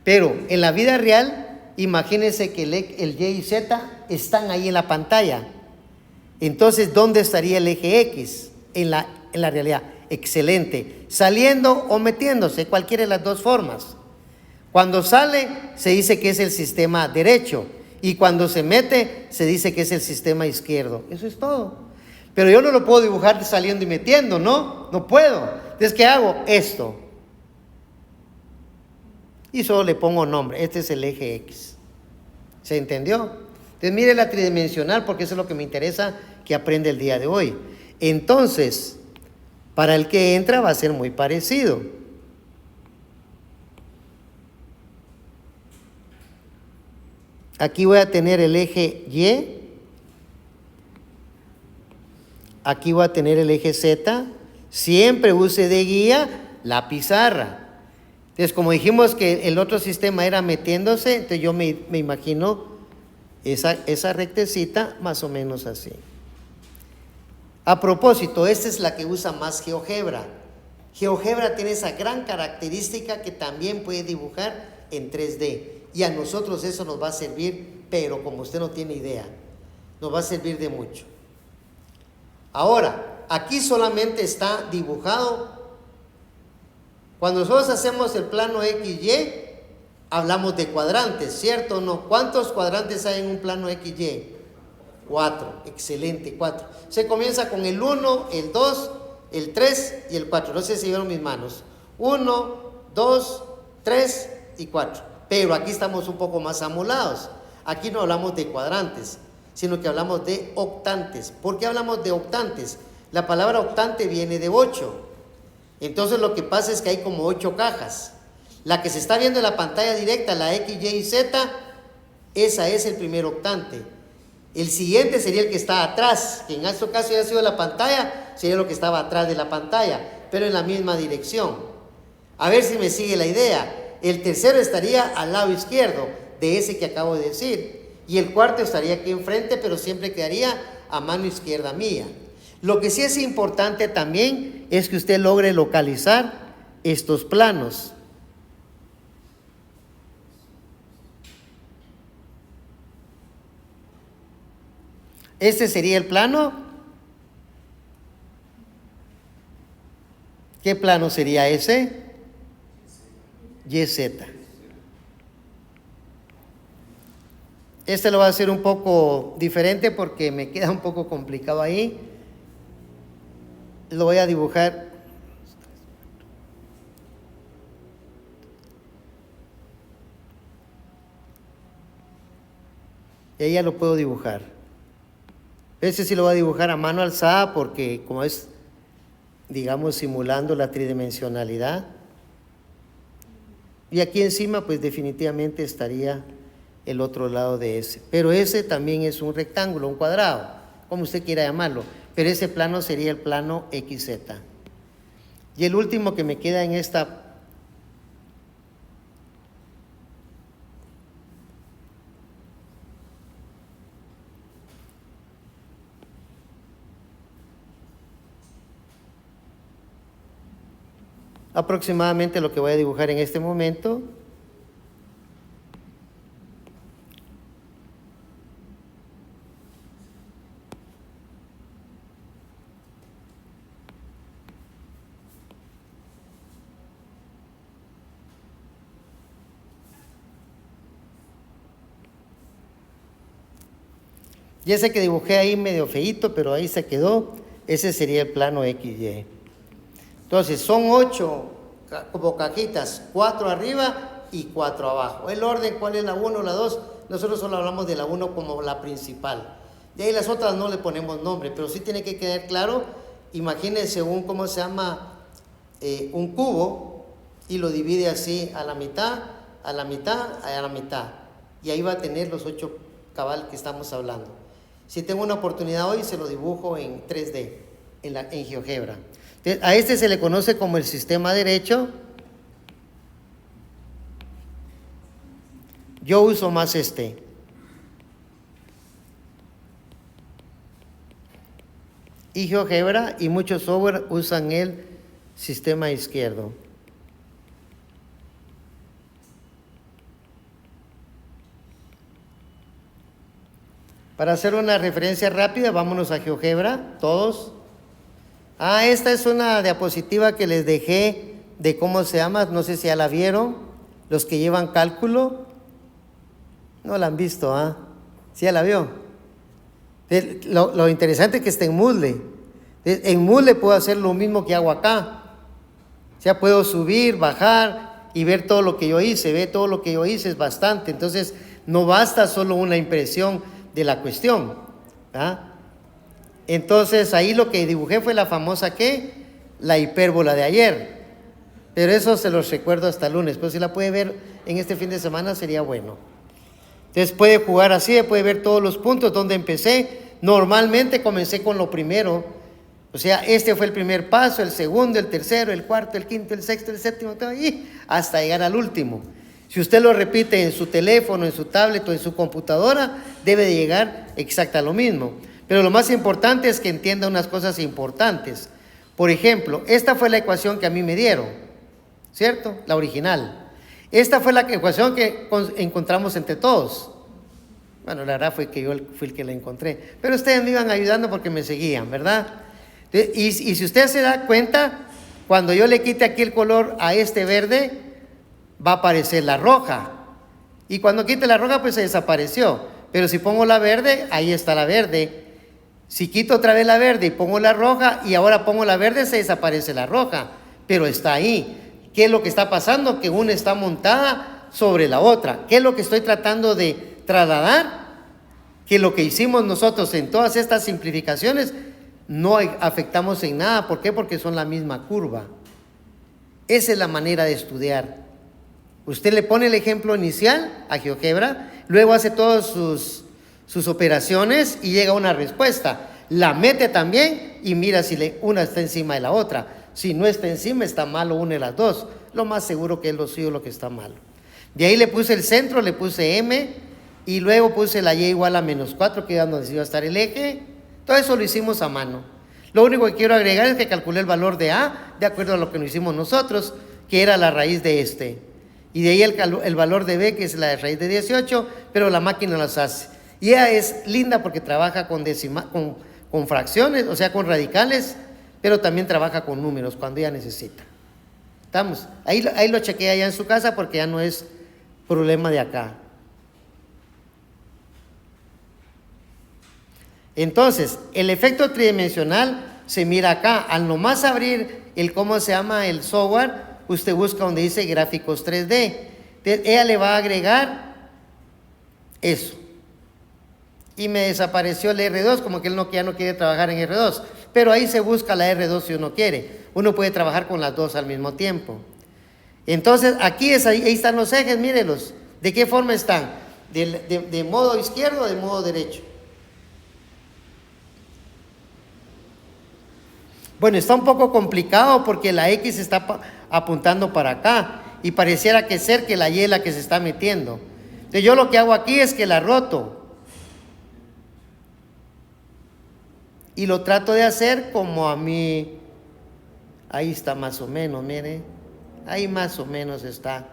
Speaker 1: Pero en la vida real, imagínense que el Y y Z están ahí en la pantalla. Entonces, ¿dónde estaría el eje X? En la realidad. Excelente. Saliendo o metiéndose, cualquiera de las dos formas. Cuando sale, se dice que es el sistema derecho. Y cuando se mete, se dice que es el sistema izquierdo. Eso es todo. Pero yo no lo puedo dibujar saliendo y metiendo, ¿no? No puedo. Entonces, ¿qué hago? Esto. Y solo le pongo nombre. Este es el eje X. ¿Se entendió? Entonces, mire la tridimensional porque eso es lo que me interesa que aprenda el día de hoy. Entonces, para el que entra va a ser muy parecido. Aquí voy a tener el eje Y. Aquí voy a tener el eje Z. Siempre use de guía la pizarra. Entonces, como dijimos que el otro sistema era metiéndose, entonces yo me imagino esa rectecita más o menos así. A propósito, esta es la que usa más GeoGebra. GeoGebra tiene esa gran característica que también puede dibujar en 3D. Y a nosotros eso nos va a servir, pero como usted no tiene idea, nos va a servir de mucho. Ahora, aquí solamente está dibujado. Cuando nosotros hacemos el plano XY, hablamos de cuadrantes, ¿cierto o no? ¿Cuántos cuadrantes hay en un plano XY? 4, excelente, 4. Se comienza con el 1, el 2, el 3 y el 4. No sé si vieron mis manos. 1, 2, 3 y 4. Pero aquí estamos un poco más amolados. Aquí no hablamos de cuadrantes, sino que hablamos de octantes. ¿Por qué hablamos de octantes? La palabra octante viene de 8. Entonces lo que pasa es que hay como 8 cajas. La que se está viendo en la pantalla directa, la X, Y y Z, esa es el primer octante. El siguiente sería el que está atrás, que en este caso ya ha sido la pantalla, sería lo que estaba atrás de la pantalla, pero en la misma dirección. A ver si me sigue la idea. El tercero estaría al lado izquierdo de ese que acabo de decir. Y el cuarto estaría aquí enfrente, pero siempre quedaría a mano izquierda mía. Lo que sí es importante también es que usted logre localizar estos planos. Este sería el plano. ¿Qué plano sería ese? YZ. Este lo voy a hacer un poco diferente porque me queda un poco complicado ahí. Lo voy a dibujar. Y ahí ya lo puedo dibujar. Ese sí lo voy a dibujar a mano alzada porque como es, digamos, simulando la tridimensionalidad. Y aquí encima pues definitivamente estaría el otro lado de ese. Pero ese también es un rectángulo, un cuadrado, como usted quiera llamarlo. Pero ese plano sería el plano XZ. Y el último que me queda en esta aproximadamente lo que voy a dibujar en este momento. Y ese que dibujé ahí medio feíto, pero ahí se quedó, ese sería el plano XY. Entonces son 8 como cajitas, 4 arriba y 4 abajo. El orden, ¿cuál es la 1, la 2? Nosotros solo hablamos de la 1 como la principal. De ahí las otras no le ponemos nombre, pero sí tiene que quedar claro. Imagínense ¿cómo se llama? Un cubo y lo divide así a la mitad, a la mitad, a la mitad. Y ahí va a tener los 8 cabal que estamos hablando. Si tengo una oportunidad hoy, se lo dibujo en 3D, en GeoGebra. Entonces, a este se le conoce como el sistema derecho. Yo uso más este. Y GeoGebra y muchos software usan el sistema izquierdo. Para hacer una referencia rápida, vámonos a GeoGebra, todos. Esta es una diapositiva que les dejé de cómo se llama, no sé si ya la vieron, los que llevan cálculo. No la han visto, ¿Sí ya la vio? Lo interesante es que está en Moodle. En Moodle puedo hacer lo mismo que hago acá. O sea, puedo subir, bajar y ver todo lo que yo hice. Ver todo lo que yo hice es bastante. Entonces, no basta solo una impresión de la cuestión. Entonces, ahí lo que dibujé fue la famosa, ¿qué? La hipérbola de ayer. Pero eso se los recuerdo hasta el lunes. Pero si la puede ver en este fin de semana sería bueno. Entonces puede jugar así, puede ver todos los puntos donde empecé. Normalmente comencé con lo primero. O sea, este fue el primer paso, el segundo, el tercero, el cuarto, el quinto, el sexto, el séptimo, y hasta llegar al último. Si usted lo repite en su teléfono, en su tablet o en su computadora, debe de llegar exacta a lo mismo. Pero lo más importante es que entienda unas cosas importantes. Por ejemplo, esta fue la ecuación que a mí me dieron, ¿cierto? La original. Esta fue la ecuación que encontramos entre todos. Bueno, la verdad fue que yo fui el que la encontré. Pero ustedes me iban ayudando porque me seguían, ¿verdad? Y si usted se da cuenta, cuando yo le quite aquí el color a este verde, va a aparecer la roja. Y cuando quite la roja, pues se desapareció. Pero si pongo la verde, ahí está la verde. Si quito otra vez la verde y pongo la roja y ahora pongo la verde, se desaparece la roja. Pero está ahí. ¿Qué es lo que está pasando? Que una está montada sobre la otra. ¿Qué es lo que estoy tratando de trasladar? Que lo que hicimos nosotros en todas estas simplificaciones no afectamos en nada. ¿Por qué? Porque son la misma curva. Esa es la manera de estudiar. Usted le pone el ejemplo inicial a GeoGebra, luego hace todas sus operaciones y llega a una respuesta. La mete también y mira si una está encima de la otra. Si no está encima, está malo una de las dos. Lo más seguro que es lo suyo lo que está malo. De ahí le puse el centro, le puse M, y luego puse la Y igual a -4, que es donde iba a estar el eje. Todo eso lo hicimos a mano. Lo único que quiero agregar es que calculé el valor de A, de acuerdo a lo que nos hicimos nosotros, que era la raíz de este. Y de ahí el valor de B, que es la raíz de 18, pero la máquina las hace. Y ella es linda porque trabaja con fracciones, o sea, con radicales, pero también trabaja con números cuando ella necesita. ¿Estamos? Ahí lo chequeé allá en su casa porque ya no es problema de acá. Entonces, el efecto tridimensional se mira acá. Al nomás abrir el software, usted busca donde dice gráficos 3D. Entonces, ella le va a agregar eso. Y me desapareció el R2, como que él ya no quiere trabajar en R2. Pero ahí se busca la R2 si uno quiere. Uno puede trabajar con las dos al mismo tiempo. Entonces, ahí están los ejes, mírenlos. ¿De qué forma están? ¿De modo izquierdo o de modo derecho? Bueno, está un poco complicado porque la X está apuntando para acá y pareciera que la Y es la que se está metiendo. Entonces yo lo que hago aquí es que la roto y lo trato de hacer como a mí. Ahí está más o menos, mire, ahí más o menos está.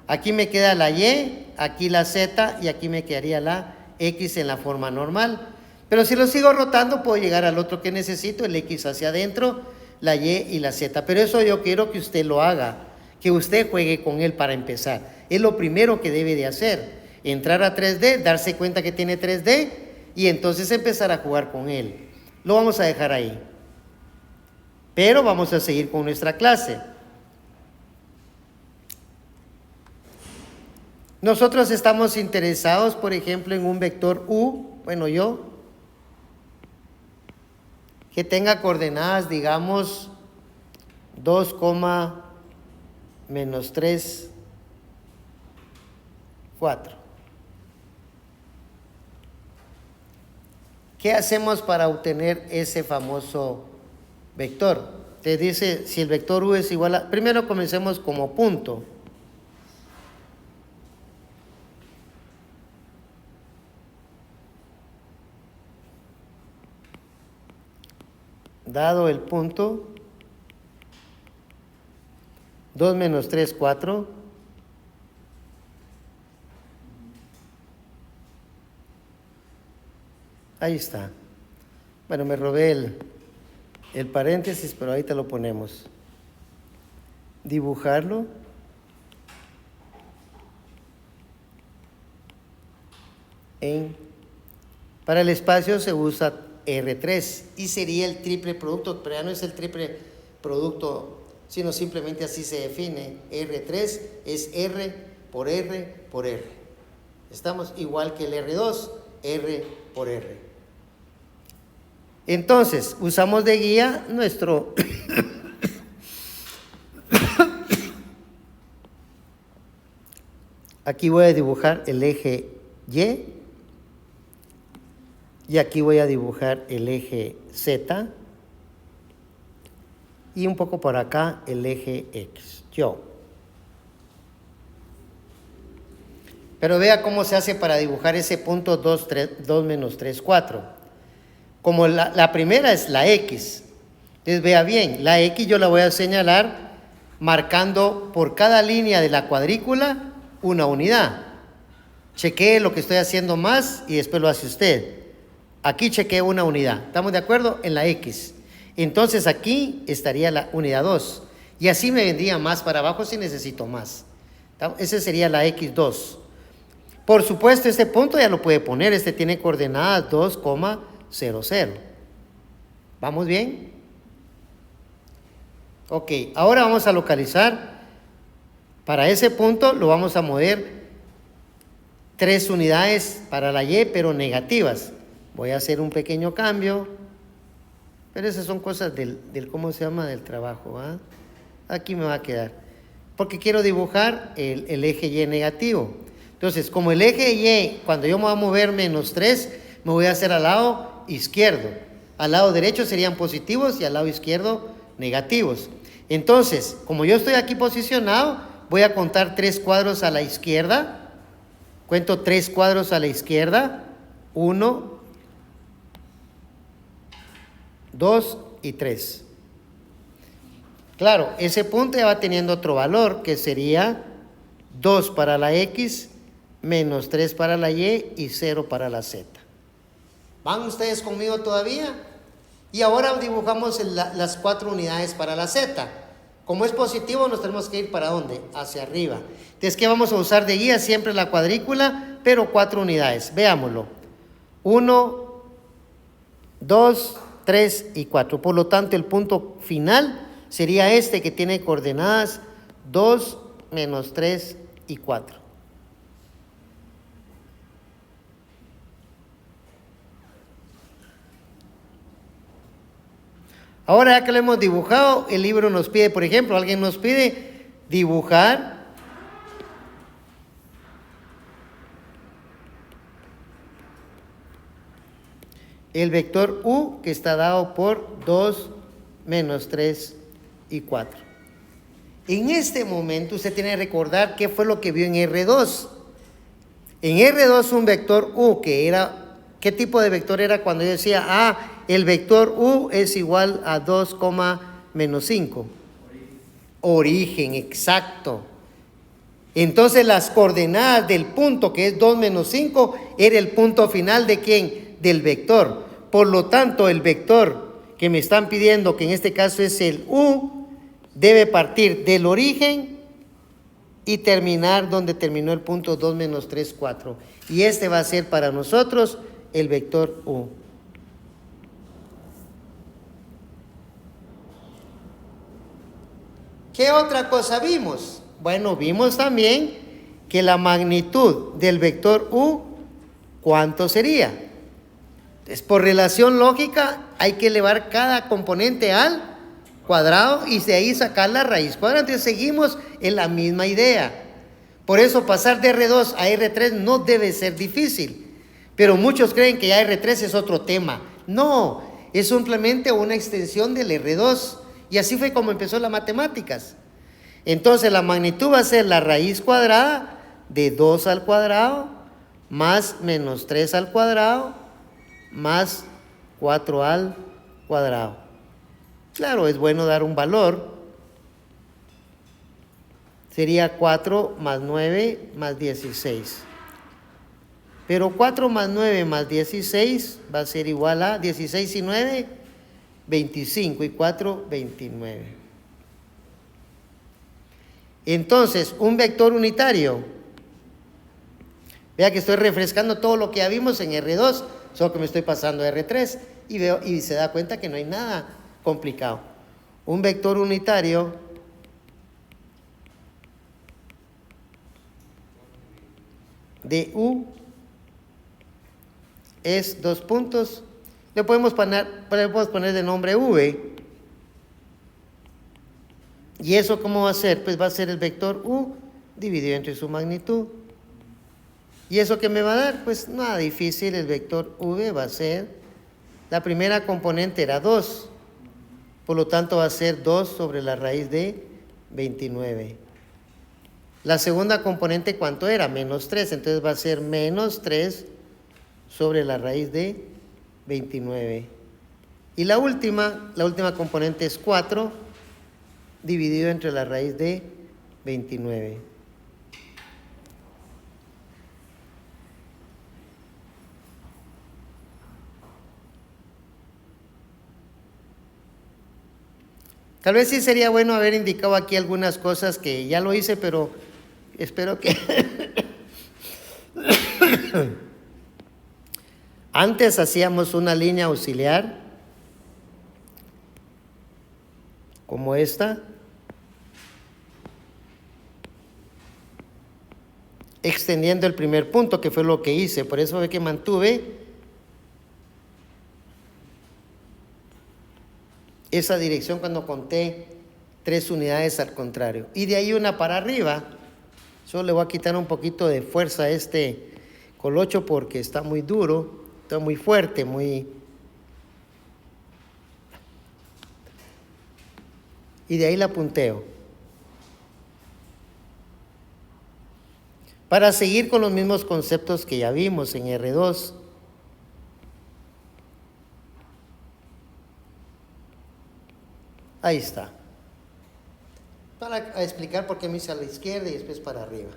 Speaker 1: Aquí me queda la Y, aquí la Z y aquí me quedaría la X en la forma normal. Pero si lo sigo rotando, puedo llegar al otro que necesito, el X hacia adentro, la Y y la Z. Pero eso yo quiero que usted lo haga, que usted juegue con él para empezar. Es lo primero que debe de hacer. Entrar a 3D, darse cuenta que tiene 3D y entonces empezar a jugar con él. Lo vamos a dejar ahí. Pero vamos a seguir con nuestra clase. Nosotros estamos interesados, por ejemplo, en un vector U, bueno, que tenga coordenadas, digamos, 2, -3, 4. ¿Qué hacemos para obtener ese famoso vector? Te dice si el vector U es igual a... Primero comencemos como punto. Dado el punto, 2 - 3, 4. Ahí está. Bueno, me robé el paréntesis, pero ahí te lo ponemos. Dibujarlo. Para el espacio se usa R3 y sería el triple producto, pero ya no es el triple producto, sino simplemente así se define. R3 es R por R por R. Estamos igual que el R2, R por R. Entonces, usamos de guía nuestro aquí voy a dibujar el eje y aquí voy a dibujar el eje Z y un poco por acá el eje X. Pero vea cómo se hace para dibujar ese punto 2 - 3, 4. Como la primera es la X. Entonces vea bien, la X yo la voy a señalar marcando por cada línea de la cuadrícula una unidad. Chequee lo que estoy haciendo más y después lo hace usted. Aquí chequeé una unidad. ¿Estamos de acuerdo? En la X. Entonces aquí estaría la unidad 2. Y así me vendría más para abajo si necesito más. Ese sería la X2. Por supuesto, este punto ya lo puede poner. Este tiene coordenadas 2,00. ¿Vamos bien? Ok, ahora vamos a localizar. Para ese punto lo vamos a mover 3 unidades para la Y, pero negativas. Voy a hacer un pequeño cambio, pero esas son cosas del ¿cómo se llama? Del trabajo, ¿ah? Aquí me va a quedar, porque quiero dibujar el eje Y negativo. Entonces, como el eje Y, cuando yo me voy a mover -3, me voy a hacer al lado izquierdo. Al lado derecho serían positivos y al lado izquierdo negativos. Entonces, como yo estoy aquí posicionado, voy a contar 3 cuadros a la izquierda. Cuento 3 cuadros a la izquierda. 1, 2 y 3. Claro, ese punto ya va teniendo otro valor, que sería 2 para la X, menos 3 para la Y y 0 para la Z. ¿Van ustedes conmigo todavía? Y ahora dibujamos las 4 unidades para la Z. Como es positivo, nos tenemos que ir ¿para dónde? Hacia arriba. Entonces, ¿qué vamos a usar de guía? Siempre la cuadrícula, pero 4 unidades. Veámoslo. 1, 2, 3 y 4. Por lo tanto, el punto final sería este, que tiene coordenadas 2, menos 3 y 4. Ahora, ya que lo hemos dibujado, el libro nos pide, por ejemplo, alguien nos pide dibujar el vector U, que está dado por 2, menos 3 y 4. En este momento usted tiene que recordar qué fue lo que vio en R2. En R2 un vector U, que era, ¿qué tipo de vector era cuando yo decía, el vector U es igual a 2, menos 5? Origen, exacto. Entonces las coordenadas del punto, que es 2 menos 5, era el punto final ¿de quién? Del vector. Por lo tanto, el vector que me están pidiendo, que en este caso es el U, debe partir del origen y terminar donde terminó el punto 2 menos 3, 4. Y este va a ser para nosotros el vector U. ¿Qué otra cosa vimos? Bueno, vimos también que la magnitud del vector U, ¿cuánto sería? Entonces, por relación lógica, hay que elevar cada componente al cuadrado y de ahí sacar la raíz cuadrada. Entonces, seguimos en la misma idea. Por eso, pasar de R2 a R3 no debe ser difícil. Pero muchos creen que ya R3 es otro tema. No, es simplemente una extensión del R2. Y así fue como empezó las matemáticas. Entonces la magnitud va a ser la raíz cuadrada de 2 al cuadrado más menos 3 al cuadrado más 4 al cuadrado. Claro, es bueno dar un valor. Sería 4 más 9 más 16. Pero 4 más 9 más 16 va a ser igual a 16 y 9, 25 y 4, 29. Entonces, un vector unitario. Vea que estoy refrescando todo lo que ya vimos en R2, solo que me estoy pasando a R3 y veo y se da cuenta que no hay nada complicado. Un vector unitario de U es 2 puntos. Le podemos poner de nombre V. ¿Y eso cómo va a ser? Pues va a ser el vector U dividido entre su magnitud. ¿Y eso qué me va a dar? Pues nada difícil, el vector V va a ser, la primera componente era 2, por lo tanto va a ser 2 sobre la raíz de 29. La segunda componente, ¿cuánto era? Menos 3, entonces va a ser menos 3 sobre la raíz de 29. Y la última componente es 4 dividido entre la raíz de 29. Tal vez sí sería bueno haber indicado aquí algunas cosas que ya lo hice, pero espero que antes hacíamos una línea auxiliar como esta, extendiendo el primer punto, que fue lo que hice. Por eso fue que mantuve esa dirección cuando conté 3 unidades al contrario. Y de ahí una para arriba. Solo le voy a quitar un poquito de fuerza a este colocho porque está muy duro, está muy fuerte, muy... Y de ahí la punteo. Para seguir con los mismos conceptos que ya vimos en R2. Ahí está. Para explicar por qué me hice a la izquierda y después para arriba.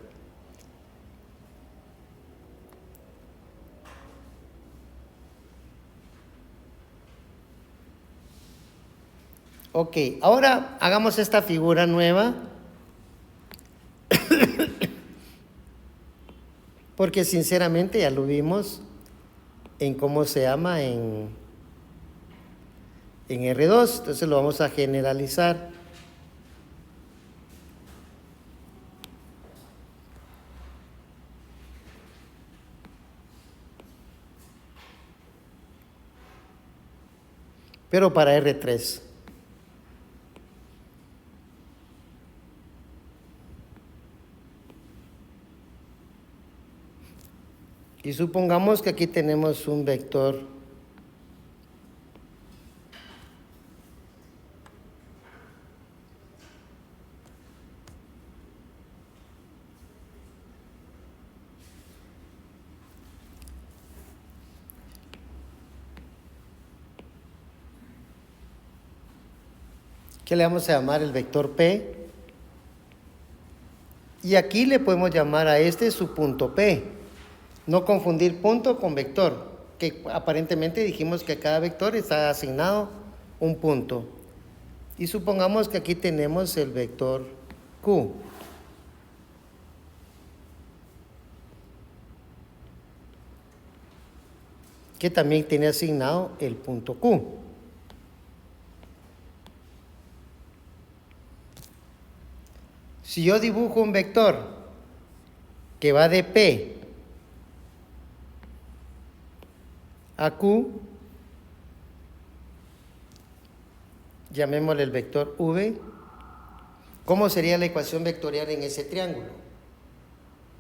Speaker 1: Ok, ahora hagamos esta figura nueva. Porque sinceramente ya lo vimos en cómo se llama en R2. Entonces lo vamos a generalizar. Pero para R3. Y supongamos que aquí tenemos un vector que le vamos a llamar el vector P. Y aquí le podemos llamar a este su punto P. No confundir punto con vector, que aparentemente dijimos que cada vector está asignado un punto. Y supongamos que aquí tenemos el vector Q. Que también tiene asignado el punto Q. Si yo dibujo un vector que va de P a Q, llamémosle el vector V, ¿cómo sería la ecuación vectorial en ese triángulo?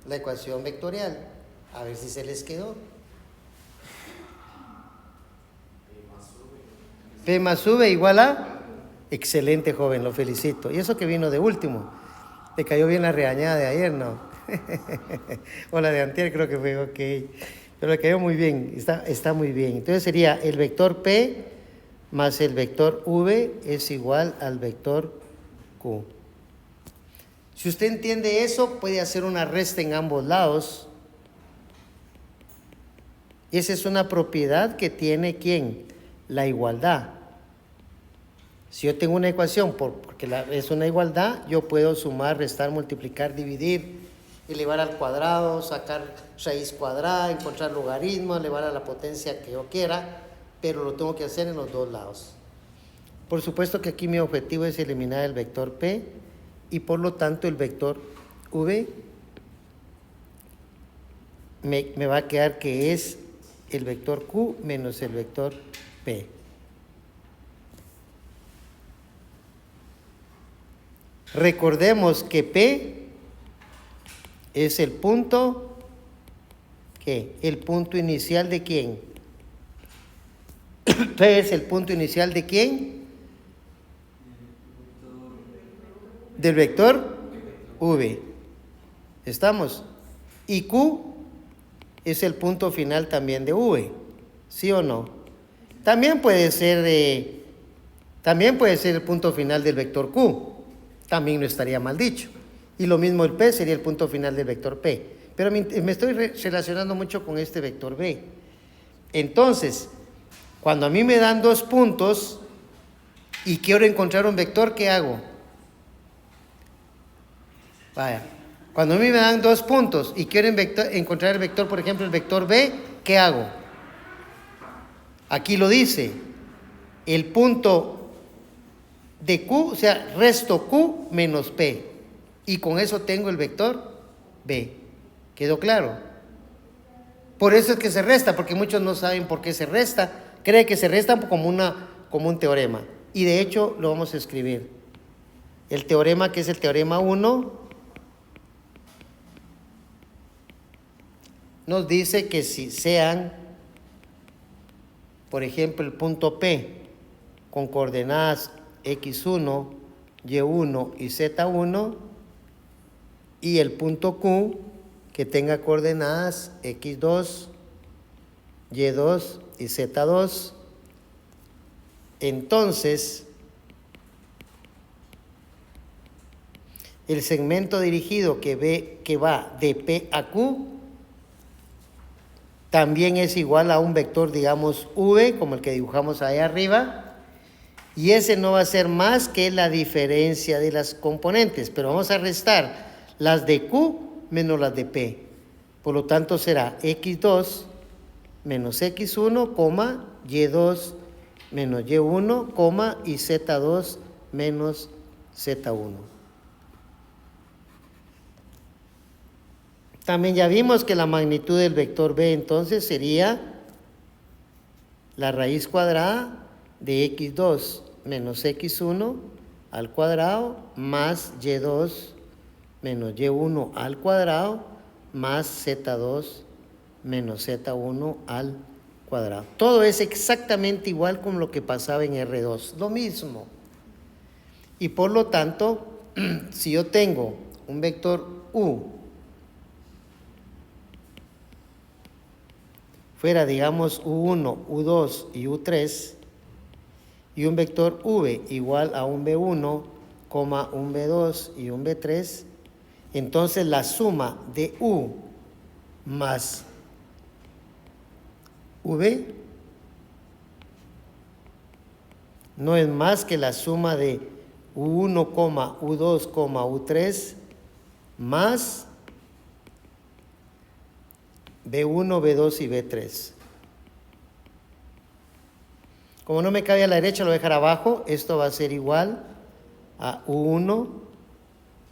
Speaker 1: La ecuación vectorial, a ver si se les quedó. P más V igual a... Excelente, joven, lo felicito. Y eso que vino de último. Le cayó bien la regañada de ayer, ¿no? O la de antier creo que fue, ok. Pero le cayó muy bien, está muy bien. Entonces sería el vector P más el vector V es igual al vector Q. Si usted entiende eso, puede hacer una resta en ambos lados. Esa es una propiedad que tiene ¿quién? La igualdad. Si yo tengo una ecuación, porque es una igualdad, yo puedo sumar, restar, multiplicar, dividir, elevar al cuadrado, sacar raíz cuadrada, encontrar logaritmo, elevar a la potencia que yo quiera, pero lo tengo que hacer en los dos lados. Por supuesto que aquí mi objetivo es eliminar el vector P y por lo tanto el vector V me va a quedar que es el vector Q menos el vector P. Recordemos que P es el punto, ¿qué? El punto inicial de ¿quién? P es el punto inicial de ¿quién? Del vector V. ¿Estamos? Y Q es el punto final también de V. ¿Sí o no? También puede ser el punto final del vector Q. También no estaría mal dicho. Y lo mismo el P sería el punto final del vector P. Pero me estoy relacionando mucho con este vector B. Entonces, cuando a mí me dan dos puntos y quiero encontrar un vector, ¿qué hago? Vaya, cuando a mí me dan dos puntos y quiero encontrar el vector, por ejemplo, el vector B, ¿qué hago? Aquí lo dice, el punto de Q, o sea, resto Q menos P. Y con eso tengo el vector B. ¿Quedó claro? Por eso es que se resta, porque muchos no saben por qué se resta. Creen que se resta como un teorema. Y de hecho lo vamos a escribir. El teorema, que es el teorema 1, nos dice que si sean, por ejemplo, el punto P con coordenadas x1 Y1 y Z1, y el punto Q que tenga coordenadas X2, Y2 y Z2. Entonces, el segmento dirigido que va de P a Q también es igual a un vector, digamos, V, como el que dibujamos ahí arriba, y ese no va a ser más que la diferencia de las componentes, pero vamos a restar las de Q menos las de P. Por lo tanto, será X2 menos X1, Y2 menos Y1, y Z2 menos Z1. También ya vimos que la magnitud del vector B entonces sería la raíz cuadrada de X2 menos X1 al cuadrado más Y2 menos Y1 al cuadrado más Z2 menos Z1 al cuadrado. Todo es exactamente igual como lo que pasaba en R2, lo mismo. Y por lo tanto, si yo tengo un vector U fuera, digamos, U1, U2 y U3, y un vector V igual a un B1, un B2 y un B3, entonces la suma de U más V no es más que la suma de U1, U2, U3 más B1, B2 y B3. Como no me cabe a la derecha, lo voy a dejar abajo. Esto va a ser igual a U1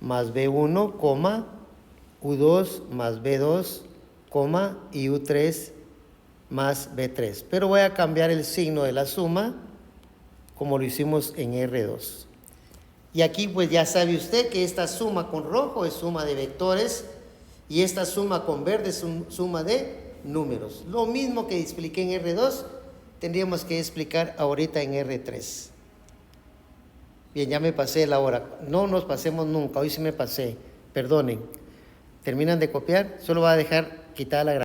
Speaker 1: más B1, U2 más B2, y U3 más B3. Pero voy a cambiar el signo de la suma como lo hicimos en R2. Y aquí pues ya sabe usted que esta suma con rojo es suma de vectores y esta suma con verde es suma de números. Lo mismo que expliqué en R2, tendríamos que explicar ahorita en R3. Bien, ya me pasé la hora. No nos pasemos nunca, hoy sí me pasé. Perdonen. Terminan de copiar, solo va a dejar quitada la grabación.